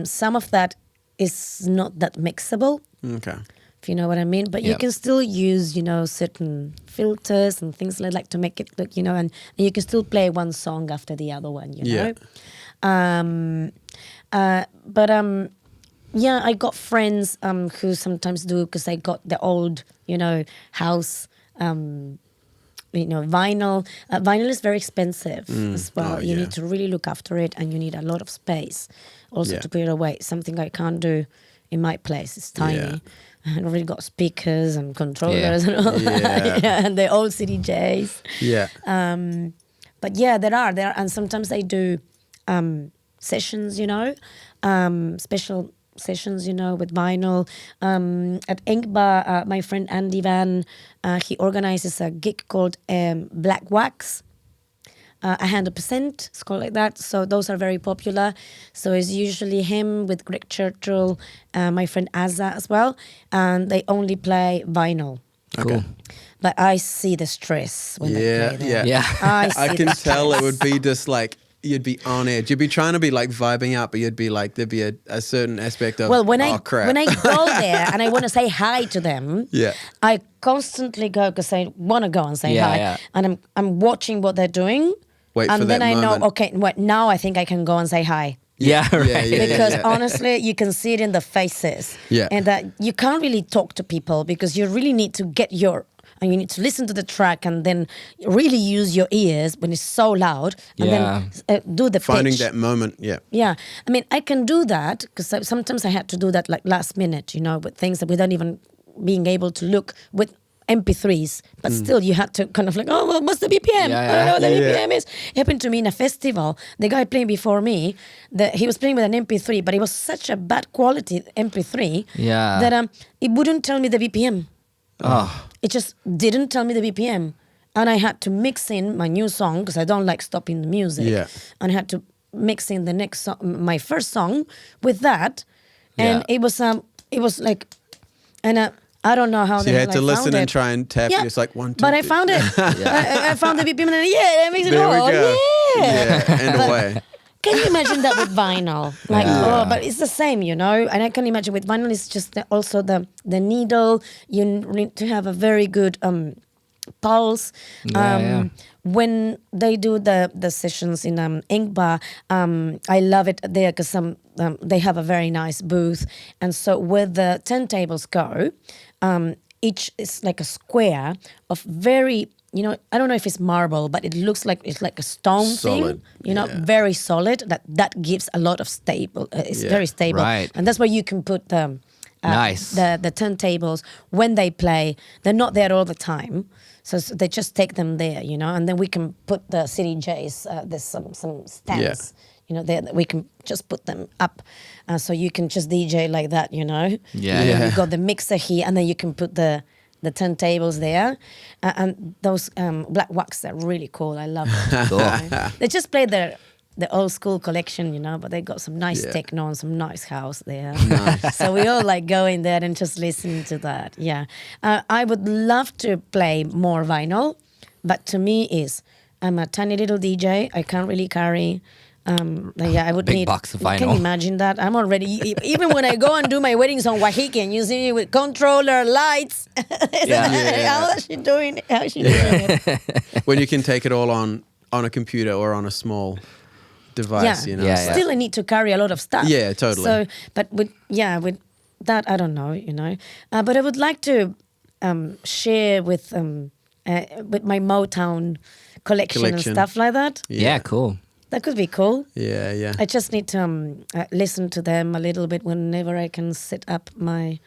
B: Some of that is not that mixable,
A: Okay.
B: if you know what I mean. But you
C: Yep.
B: can still use, certain filters and things like that to make it look, and you can still play one song after the other one,
A: Yeah.
B: I got friends who sometimes do, because I got the old, house, vinyl. Vinyl is very expensive as well. You need to really look after it, and you need a lot of space also to put it away. Something I can't do in my place. It's tiny.
A: Yeah.
B: I already got speakers and controllers and all that. Yeah, and the old CDJs.
A: Yeah.
B: But yeah, there are, and sometimes they do sessions, special sessions, with vinyl. At Inkbar, my friend Andy Van, he organizes a gig called Black Wax. 100%, it's called like that. So those are very popular. So it's usually him with Greg Churchill, my friend Azza as well, and they only play vinyl.
C: Cool.
B: But I see the stress when they play there.
C: Yeah.
A: I can tell it would be just like you'd be on edge. You'd be trying to be like vibing out, but you'd be like there'd be a certain aspect of crap.
B: when I go there and I want to say hi to them, I constantly go because I want to go and say hi, and I'm watching what they're doing.
A: Wait
B: and
A: for
B: then
A: that
B: I
A: moment.
B: know, okay, now I think I can go and say hi.
C: Yeah, right.
B: Because honestly, you can see it in the faces.
A: Yeah.
B: And that you can't really talk to people because you really need to and you need to listen to the track and then really use your ears when it's so loud and then do the
A: Finding
B: pitch.
A: that moment,
B: Yeah. I mean, I can do that because sometimes I had to do that like last minute, with things that without even being able to look with MP3s, but still you had to kind of like, oh, well, what's the BPM? I don't know what the BPM is. It happened to me in a festival. The guy playing before me, he was playing with an MP3, but it was such a bad quality MP3 that it wouldn't tell me the BPM.
C: Oh.
B: It just didn't tell me the BPM. And I had to mix in my new song because I don't like stopping the music.
A: Yeah.
B: And I had to mix in the next song, my first song with that. And it was like, and I don't know how
A: So you had to listen and
B: it.
A: try and tap. It's like 1, 2,
B: But I
A: 3.
B: found it. I found the BPM and then, that makes it
A: There we
B: all.
A: go.
B: Yeah.
A: And away.
B: Can you imagine that with vinyl? Like, but it's the same, And I can imagine with vinyl, it's just also the needle. You need to have a very good pulse. When they do the sessions in Inkbar, I love it there because they have a very nice booth. And so where the turntables go, each is like a square of very, I don't know if it's marble, but it looks like it's like a stone
A: Solid,
B: thing, very solid. That gives a lot of stable. It's very stable.
C: Right.
B: And that's where you can put the turntables when they play. They're not there all the time. So they just take them there, and then we can put the CDJs, there's some stands, there, we can just put them up. So you can just DJ like that,
C: Yeah.
B: You've got the mixer here, and then you can put the turntables there. And those Black Wax are really cool. I love them.
C: Cool.
B: They just play the old school collection, but they got some nice techno and some nice house there. So we all like go in there and just listen to that. Yeah. I would love to play more vinyl, but to me I'm a tiny little DJ. I can't really carry. I would
C: Big
B: need
C: box of
B: Can
C: vinyl.
B: you imagine that? I'm already even when I go and do my weddings on Waiheke, and you see me with controller, lights. How is she doing? How is she doing it?
A: When you can take it all on a computer or on a small device,
B: Still, I need to carry a lot of stuff.
A: Yeah, totally.
B: So, but with that, I don't know, But I would like to share with my Motown collection and stuff like that.
C: Yeah, cool.
B: That could be cool.
A: Yeah.
B: I just need to listen to them a little bit whenever I can set up my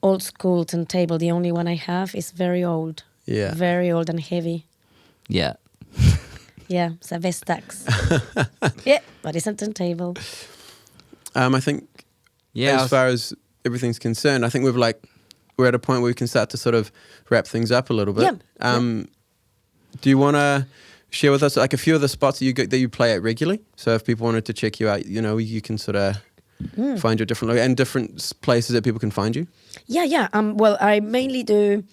B: old school turntable. The only one I have is very old.
A: Yeah.
B: Very old and heavy.
C: Yeah.
B: Yeah, it's a Vestax. Yeah, but it's a turntable.
A: I think as far as everything's concerned, I think we're at a point where we can start to sort of wrap things up a little bit.
B: Yeah.
A: Do you want to share with us like a few of the spots that you play at regularly? So if people wanted to check you out, you can sort of find your and different places that people can find you.
B: Yeah. Well, I mainly do.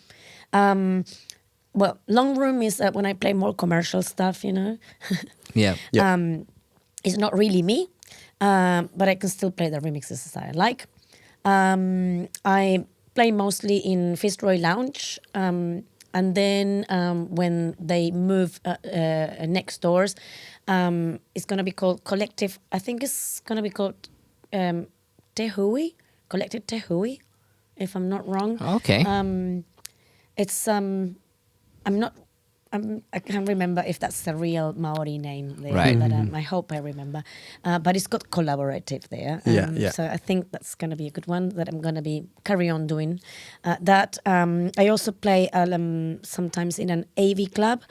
B: Long room is when I play more commercial stuff.
C: Yeah.
B: It's not really me, but I can still play the remixes as I like. I play mostly in Fitzroy Lounge. And then when they move next doors, it's going to be called Collective. I think it's going to be called Tehui, Collective Tehui, if I'm not wrong.
C: Okay.
B: It's I can't remember if that's the real Maori name there,
C: right.
B: but I hope I remember. But it's got collaborative there.
A: Yeah.
B: So I think that's going to be a good one that I'm going to be carry on doing. That I also play sometimes in an AV club,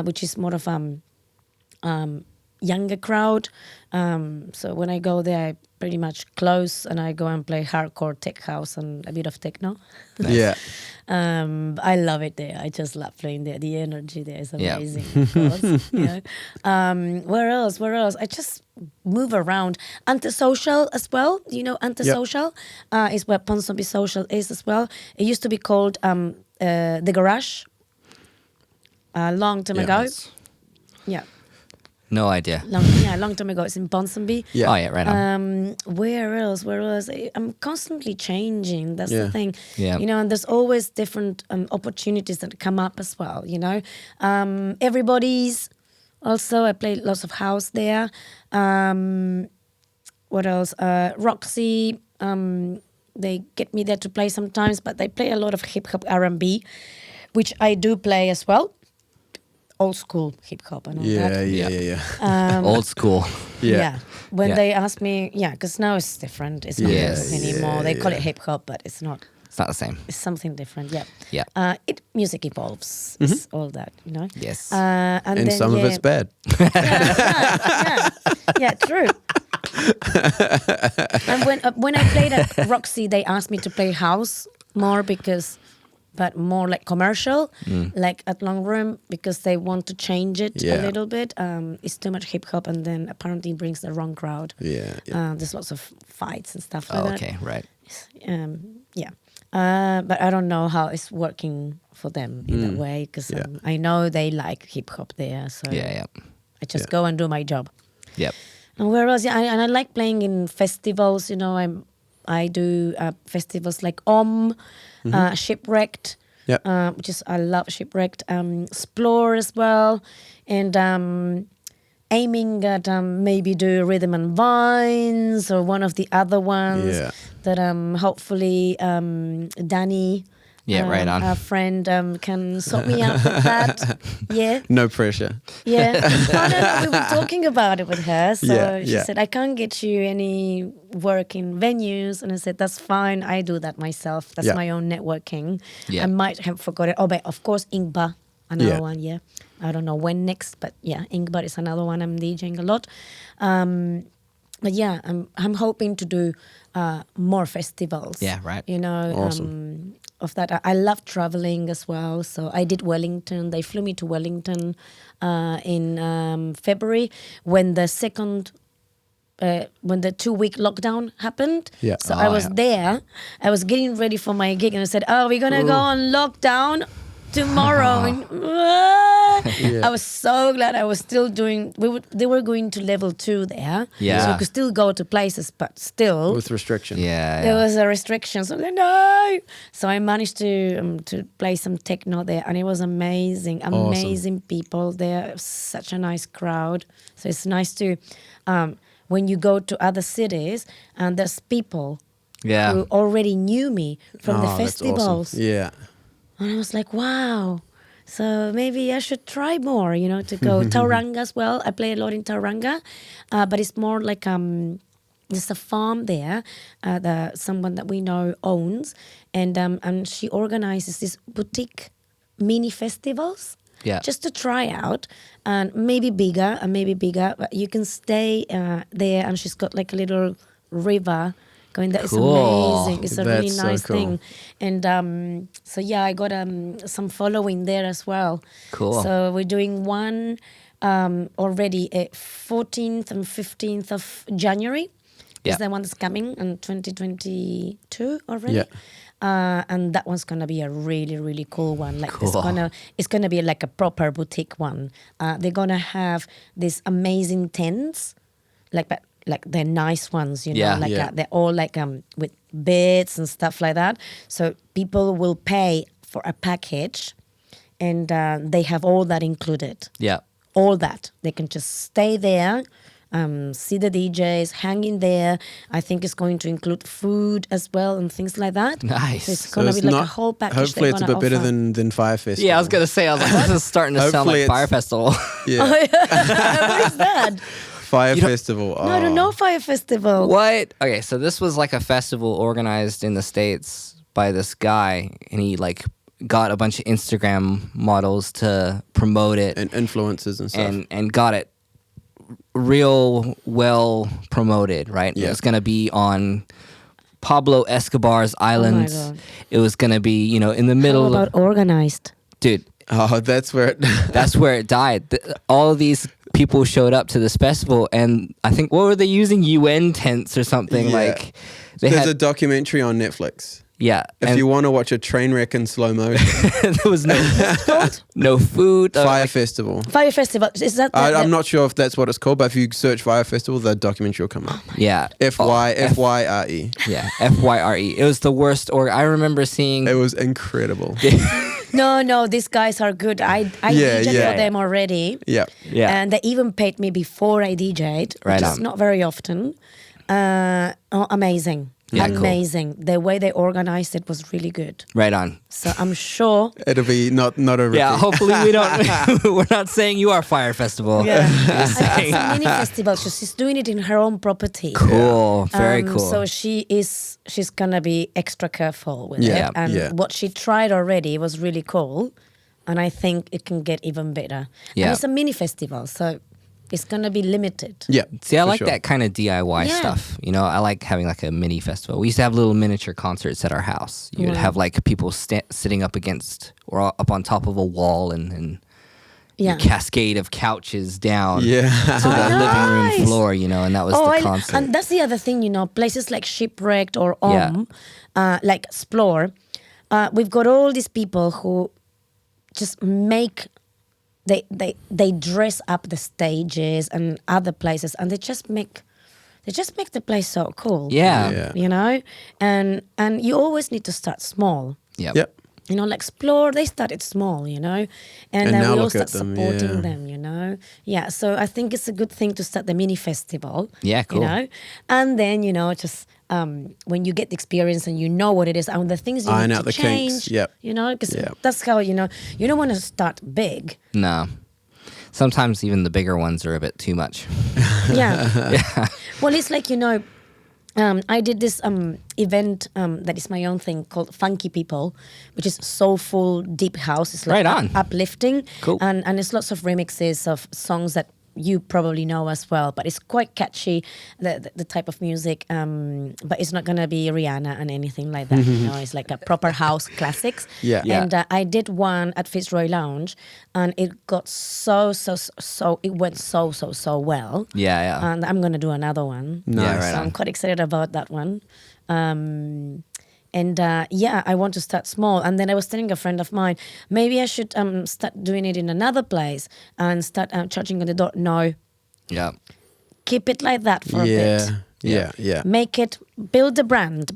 B: which is more of younger crowd. So when I go there, I pretty much close and I go and play hardcore tech house and a bit of techno.
C: Nice.
A: Yeah.
B: I love it there. I just love playing there. The energy there is amazing. Of course, Where else? I just move around. Antisocial as well. Antisocial is where Ponsonby Social is as well. It used to be called The Garage a long time ago.
C: Nice.
B: Yeah.
C: No idea.
B: Long time ago. It's in Ponsonby.
A: Yeah.
C: Oh, yeah, right on.
B: Where else? I'm constantly changing. That's the thing.
C: Yeah.
B: And there's always different opportunities that come up as well, Everybody's also, I play lots of house there. What else? Roxy, they get me there to play sometimes, but they play a lot of hip-hop R&B, which I do play as well. Old school hip hop and all that.
A: Yeah.
C: Old school.
B: Yeah. When they ask me, because now it's different. It's not
C: Yes.
B: anymore. They call it hip hop, but it's not.
C: It's not the same.
B: It's something different. Yeah.
C: Yeah.
B: Music evolves. It's all that,
C: Yes.
B: And then,
A: some of it's bad.
B: Yeah, true. And when I played at Roxy, they asked me to play house more but more like commercial, like at Long Room, because they want to change it a little bit. It's too much hip hop, and then apparently brings the wrong crowd.
A: Yeah.
B: There's lots of fights and stuff like that.
C: Okay, right.
B: But I don't know how it's working for them in that way, because I know they like hip hop there. So
C: Yeah.
B: I just go and do my job.
C: Yep.
B: And where else? Yeah, and I like playing in festivals. I do festivals like Shipwrecked, which is I love Shipwrecked. Explore as well, and aiming at maybe do Rhythm and Vines or one of the other ones that hopefully Danny.
C: Yeah, right on.
B: Our friend can sort me out with that. Yeah.
A: No pressure.
B: Yeah. We were talking about it with her. So she
A: yeah.
B: said, I can't get you any work in venues. And I said, that's fine. I do that myself. That's my own networking.
C: Yeah.
B: I might have forgotten. Oh, but of course, Ingba, another one. Yeah. I don't know when next, but Ingba is another one I'm DJing a lot. But yeah, I'm hoping to do more festivals.
C: Yeah, right.
A: Awesome.
B: Of that, I love traveling as well. So I did Wellington. They flew me to Wellington in February when the 2-week lockdown happened.
A: Yeah.
B: So I was there. I was getting ready for my gig, and I said, "Oh, we're gonna go on lockdown tomorrow." And, I was so glad I was still doing. They were going to level 2 there,
C: Yeah.
B: so I could still go to places, but still
A: With restriction.
C: Yeah.
B: there was a restriction. So I'm like, no. So I managed to play some techno there, and it was amazing. Amazing people there. Such a nice crowd. So it's nice to when you go to other cities and there's people who already knew me from the
A: That's
B: festivals.
A: awesome. Yeah.
B: And I was like, wow. So maybe I should try more, to go Tauranga as well. I play a lot in Tauranga, but it's more like there's a farm there that someone that we know owns, and she organizes these boutique mini festivals.
C: Yeah.
B: Just to try out, and maybe bigger, but you can stay there, and she's got like a little river going there. It's
C: Cool.
B: amazing. It's a really
A: That's so
B: nice
A: cool.
B: thing. And so yeah, I got some following there as well.
C: Cool.
B: So we're doing one already 14th and 15th of January.
C: Yeah.
B: Is the one that's coming in 2022 already.
A: Yeah.
B: And that one's gonna be a really, really cool one. Like
C: Cool.
B: it's gonna be like a proper boutique one. They're gonna have these amazing tents, but they're nice ones,
C: Yeah.
B: they're all like with beds and stuff like that. So people will pay for a package, and they have all that included.
C: Yeah.
B: All that they can just stay there. See the DJs, hang in there. I think it's going to include food as well and things like that.
C: Nice.
B: So it's going to be like a whole package.
A: Hopefully it's a bit better than Fire Festival.
C: Yeah, I was gonna say, I was like, this is starting to sound
A: Hopefully
C: like Fire
A: it's-
C: Festival.
A: Yeah.
B: What is that?
A: Fire
C: You don't-
A: Festival.
B: No, I don't know Fire Festival.
C: What? Okay, so this was like a festival organized in the States by this guy, and he like got a bunch of Instagram models to promote it,
A: And influences and stuff.
C: and got it real well promoted, right?
A: Yeah.
C: It was gonna be on Pablo Escobar's island.
B: God.
C: It was gonna be, in the
B: How
C: middle
B: about organized?
C: dude,
A: Oh, that's where it...
C: that's where it died. All of these people showed up to this festival, and I think, what were they using? UN tents or something.
A: Yeah.
C: Like they
A: There's
C: had,
A: a documentary on Netflix.
C: yeah.
A: If
C: and
A: you want to watch a train wreck in slow motion,
C: there was no food.
A: Fire Festival.
B: Fire Festival. Is that?
A: I'm not sure if that's what it's called, but if you search Fire Festival, the documentary will come up.
C: Yeah.
A: F-Y-R-E.
C: Yeah. FYRE. It was the worst. Or I remember seeing.
A: It was incredible.
B: No. These guys are good. I
A: Yeah,
B: DJed
A: yeah.
B: for them already.
A: Yeah.
C: Yeah.
B: And they even paid me before I DJed,
C: Right
B: which is
C: on.
B: not very often. Amazing.
C: Yeah, cool.
B: Amazing. The way they organized it was really good.
C: Right on.
B: So I'm sure.
A: It'll be not a repeat.
C: Yeah. Hopefully we don't. We're not saying you are Fire Festival.
B: Yeah. It's a mini festival. So she's doing it in her own property.
C: Cool. Very cool.
B: So she's gonna be extra careful with
C: Yeah,
B: it. And
A: yeah.
B: what she tried already was really cool. And I think it can get even better.
C: Yeah.
B: And it's a mini festival, so it's gonna be limited.
A: Yeah.
C: See, I
A: for
C: like
A: sure.
C: that kind of DIY
B: Yeah.
C: stuff. I like having like a mini festival. We used to have little miniature concerts at our house. You would
B: Wow.
C: have like people sitting up against or up on top of a wall and
B: Yeah.
C: a cascade of couches down
A: Yeah.
C: to the living room
B: nice.
C: floor, and that was the concert.
B: And that's the other thing, places like Shipwrecked or
C: Yeah.
B: like Explore, we've got all these people who just make they dress up the stages and other places, and they just make the place so cool.
C: Yeah.
A: Yeah.
B: And you always need to start small.
C: Yep.
A: Yep.
B: Like Explore, they started small, and
A: And
B: then
A: now
B: we all
A: look
B: start
A: at them,
B: supporting
A: yeah.
B: them, Yeah, so I think it's a good thing to start the mini festival.
C: Yeah, cool.
B: And then, just when you get the experience and you know what it is and the things you
A: Iron
B: need
A: out
B: to
A: the kinks,
B: change,
A: yep.
B: because
A: Yep.
B: that's how, you don't want to start big.
C: No. Sometimes even the bigger ones are a bit too much.
B: Yeah. Well, it's like, I did this event that is my own thing called Funky People, which is soulful, deep house. It's like
C: Right on.
B: uplifting.
C: Cool.
B: And it's lots of remixes of songs that you probably know as well, but it's quite catchy, the type of music, but it's not going to be Rihanna and anything like that. It's like a proper house classics.
A: Yeah.
C: Yeah.
B: And I did one at Fitzroy Lounge, and it got it went so well.
C: Yeah.
B: And I'm going to do another one.
C: Yeah, right
B: So
C: on.
B: I'm quite excited about that one. I want to start small. And then I was telling a friend of mine, maybe I should start doing it in another place and start charging on the door. No,
C: Yeah.
B: keep it like that for a bit.
A: Yeah.
B: Make it, build a brand,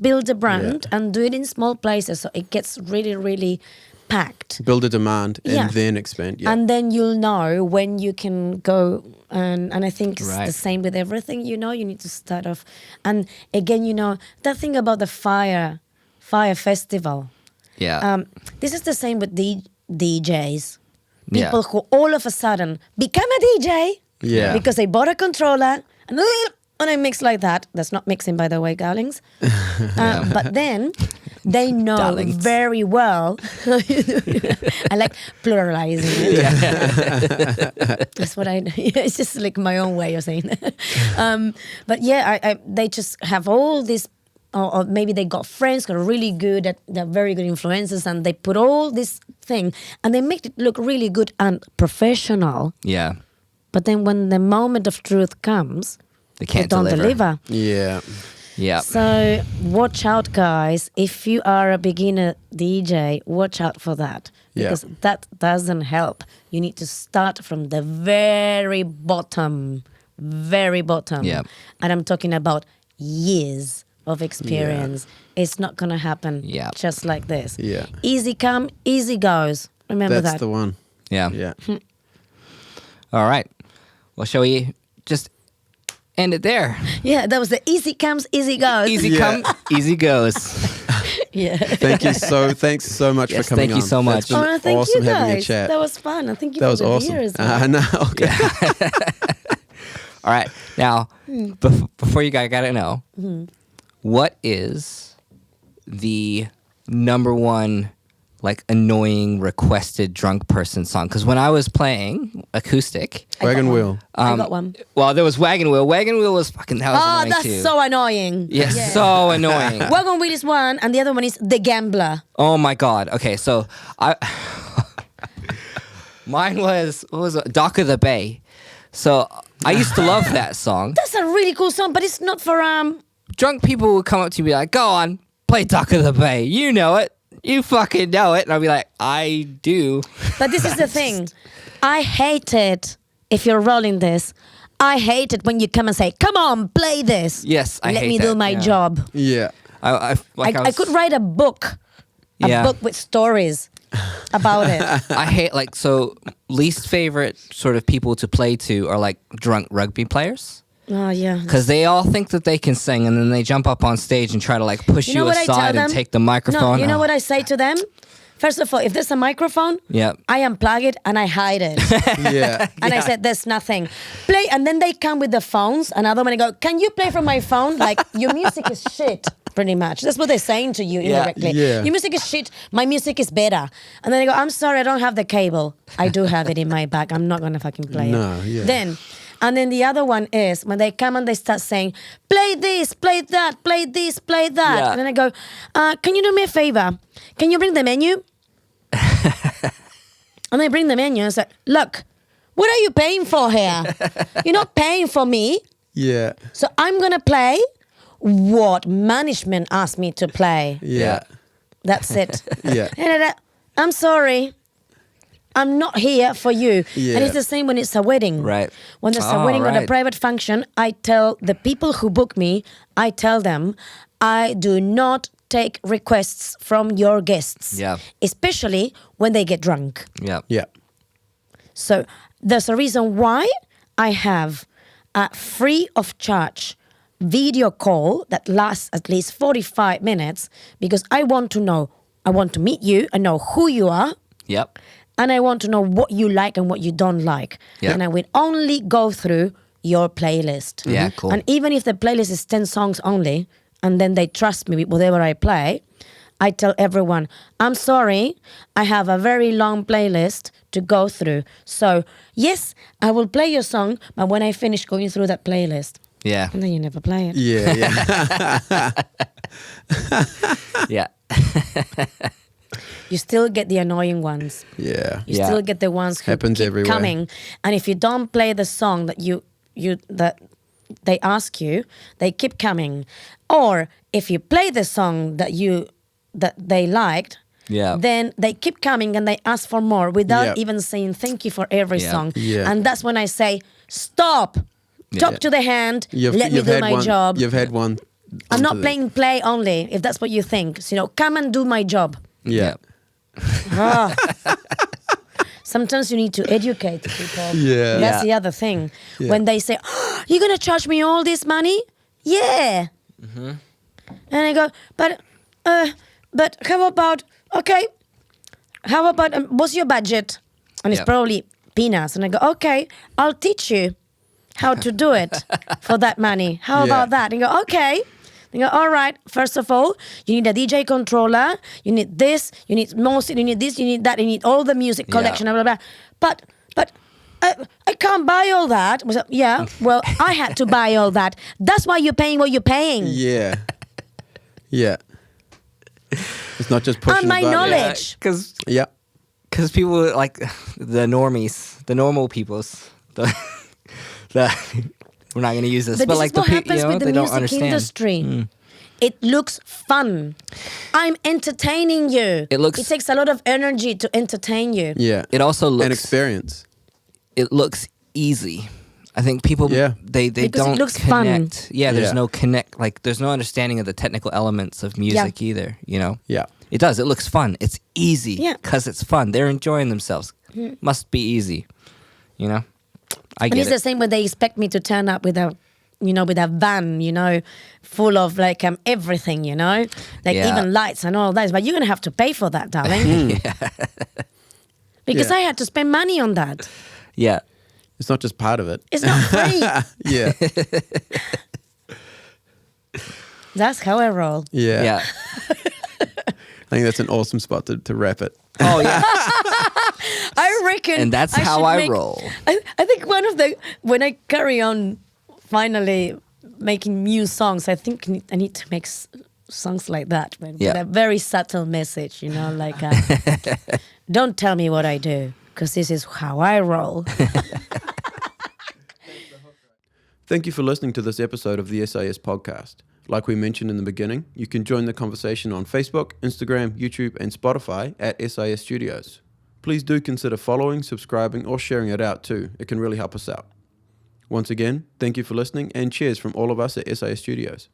B: and do it in small places so it gets really, really packed.
A: Build a demand and
B: Yeah.
A: then expand. Yeah.
B: And then you'll know when you can go. And I think it's
C: Right.
B: the same with everything, you need to start off. And again, that thing about the fire festival.
C: Yeah.
B: This is the same with DJs.
C: Yeah.
B: People who all of a sudden become a DJ
A: Yeah.
B: because they bought a controller and I mix like that. That's not mixing, by the way, darlings. But then they know
C: Darlings.
B: very well. I like pluralizing it. That's what I do. It's just like my own way of saying that. But yeah, they just have all this, or maybe they got friends who are really good they're very good influencers, and they put all this thing and they make it look really good and professional.
C: Yeah.
B: But then when the moment of truth comes,
C: They can't
B: don't deliver.
A: Yeah.
C: Yeah.
B: So watch out, guys. If you are a beginner DJ, watch out for that.
A: Yeah.
B: Because that doesn't help. You need to start from the very bottom. Very bottom.
C: Yeah.
B: And I'm talking about years of experience. It's not going to happen
C: Yeah.
B: just like this.
A: Yeah.
B: Easy come, easy goes. Remember
A: That's
B: that.
A: the one.
C: Yeah.
A: Yeah.
C: All right. Well, shall we just end it there?
B: Yeah, that was the easy comes, easy goes.
C: Easy
A: Yeah.
C: come, easy goes.
B: Yeah.
A: Thanks so much
C: Yes,
A: for coming
C: thank you
A: on.
C: so much.
A: It's been
B: Oh, thank
A: awesome
B: you
A: having a
B: guys.
A: chat.
B: That was fun. And thank you
A: That
B: for
A: was
B: the beer
A: awesome.
B: as well.
A: No, okay.
C: All right. Now, before you guys gotta know, what is the number one like annoying requested drunk person song? Because when I was playing acoustic,
A: Wagon wheel.
B: I got one.
C: well, there was Wagon Wheel. Wagon Wheel was fucking that was
B: Oh,
C: annoying
B: that's
C: too.
B: so annoying.
C: yeah, so annoying.
B: Wagon Wheel is one, and the other one is The Gambler.
C: Oh my god. Okay, so mine was what was it? Dock of the Bay. So I used to love that song.
B: That's a really cool song, but it's not for
C: Drunk people would come up to me like, "Go on, play Dock of the Bay. You know it. You fucking know it." And I'll be like, "I do."
B: But this is the thing. I hate it if you're rolling this. I hate it when you come and say, "Come on, play this."
C: Yes, I
B: Let
C: hate
B: me
C: that,
B: do my
C: yeah.
B: job.
A: Yeah.
C: I
B: I could write a book. A
C: Yeah.
B: book with stories about it.
C: I hate like so least favorite sort of people to play to are like drunk rugby players
B: Oh yeah.
C: because they all think that they can sing and then they jump up on stage and try to like push
B: You
C: you,
B: know what I tell
C: aside and
B: them?
C: take the microphone.
B: No, you know
C: Oh.
B: what I say to them? First of all, if there's a microphone,
C: Yeah.
B: I unplug it and I hide it.
A: Yeah.
B: And I said, there's nothing. Play, and then they come with the phones, and other one I go, can you play from my phone? Like, your music is shit, pretty much. That's what they're saying to you indirectly.
A: Yeah.
B: Your music is shit, my music is better. And then I go, I'm sorry, I don't have the cable. I do have it in my bag. I'm not going to fucking play
A: No,
B: it.
A: yeah.
B: And then the other one is when they come and they start saying, play this, play that, play this, play that.
C: Yeah.
B: And then I go, can you do me a favor? Can you bring the menu? And I bring the menu and say, look, what are you paying for here? You're not paying for me.
A: Yeah.
B: So I'm going to play what management asked me to play.
A: Yeah.
B: That's it.
A: Yeah.
B: And I'm sorry. I'm not here for you.
A: Yeah.
B: And it's the same when it's a wedding.
C: Right.
B: When there's a
C: Oh,
B: wedding or a
C: right.
B: private function, I tell the people who book me, I tell them, I do not take requests from your guests.
C: Yeah.
B: Especially when they get drunk.
C: Yeah.
A: Yeah.
B: So there's a reason why I have a free of charge video call that lasts at least 45 minutes because I want to know, I want to meet you and know who you are.
C: Yep.
B: And I want to know what you like and what you don't like.
C: Yeah.
B: And I will only go through your playlist.
C: Yeah, cool.
B: And even if the playlist is 10 songs only, and then they trust me with whatever I play, I tell everyone, I'm sorry, I have a very long playlist to go through. So, yes, I will play your song, but when I finish going through that playlist,
C: Yeah.
B: and then you never play it.
A: Yeah. Yeah.
C: Yeah.
B: You still get the annoying ones.
A: Yeah.
B: You
C: Yeah.
B: still get the ones who
A: Happens
B: keep
A: everywhere.
B: coming. And if you don't play the song that that they ask you, they keep coming. Or if you play the song that they liked,
C: Yeah.
B: then they keep coming and they ask for more without
A: Yeah.
B: even saying thank you for every
C: Yeah.
B: song.
A: Yeah.
B: And that's when I say, stop. Talk to the hand. let me do
A: had
B: my
A: one,
B: job.
A: You've had one.
B: I'm not
A: onto
B: playing play only, if that's what you think. So, come and do my job.
A: Yeah.
B: Ah. Sometimes you need to educate people.
A: Yeah.
B: That's
C: Yeah.
B: the other thing.
A: Yeah.
B: When they say, oh, you're going to charge me all this money? Yeah. And I go, but how about okay, how about, what's your budget? And it's
C: Yep.
B: probably peanuts. And I go, okay, I'll teach you how to do it for that money. How
A: Yeah.
B: about that? And you go, okay. They go, all right, first of all, you need a DJ controller, you need this, you need most, you need this, you need that, you need all the music collection, blah, blah, blah. But I can't buy all that. I was like, yeah, well, I had to buy all that. That's why you're paying what you're paying.
A: Yeah. Yeah. It's not just pushing
B: And my
A: the button.
B: knowledge.
C: Because
A: Yeah.
C: people like the normies, the normal peoples, the we're not going to use this,
B: But
C: but
B: this
C: like
B: is what
C: the
B: happens with the
C: they don't
B: music
C: understand.
B: industry. It looks fun. I'm entertaining you.
C: It looks-
B: It takes a lot of energy to entertain you.
A: Yeah.
C: It also looks
A: an experience.
C: It looks easy. I think people
A: Yeah.
C: they
B: Because it
C: don't
B: looks fun.
C: connect. Yeah, there's
A: Yeah.
C: no connect. Like there's no understanding of the technical elements of music either. You know.
A: Yeah.
C: It does. It looks fun. It's easy.
B: Yeah.
C: Because it's fun. They're enjoying themselves. Must be easy. You know. I
B: And
C: get
B: it's
C: it.
B: the same when they expect me to turn up with a van, full of like everything, like
C: Yeah.
B: even lights and all that. But you're gonna have to pay for that, darling. Because
A: Yeah.
B: I had to spend money on that.
C: Yeah.
A: It's not just part of it.
B: It's not free.
A: Yeah.
B: That's how I roll.
A: Yeah.
C: Yeah.
A: I think that's an awesome spot to wrap it.
C: Oh yeah.
B: I reckon.
C: And that's
B: I
C: how
B: should
C: I
B: make-
C: roll.
B: I think when I carry on finally making new songs, I think I need to make songs like that with
C: Yeah.
B: a very subtle message, like don't tell me what I do because this is how I roll.
A: Thank you for listening to this episode of the SIS Podcast. Like we mentioned in the beginning, you can join the conversation on Facebook, Instagram, YouTube, and Spotify at SIS Studios. Please do consider following, subscribing, or sharing it out too. It can really help us out. Once again, thank you for listening, and cheers from all of us at SIS Studios.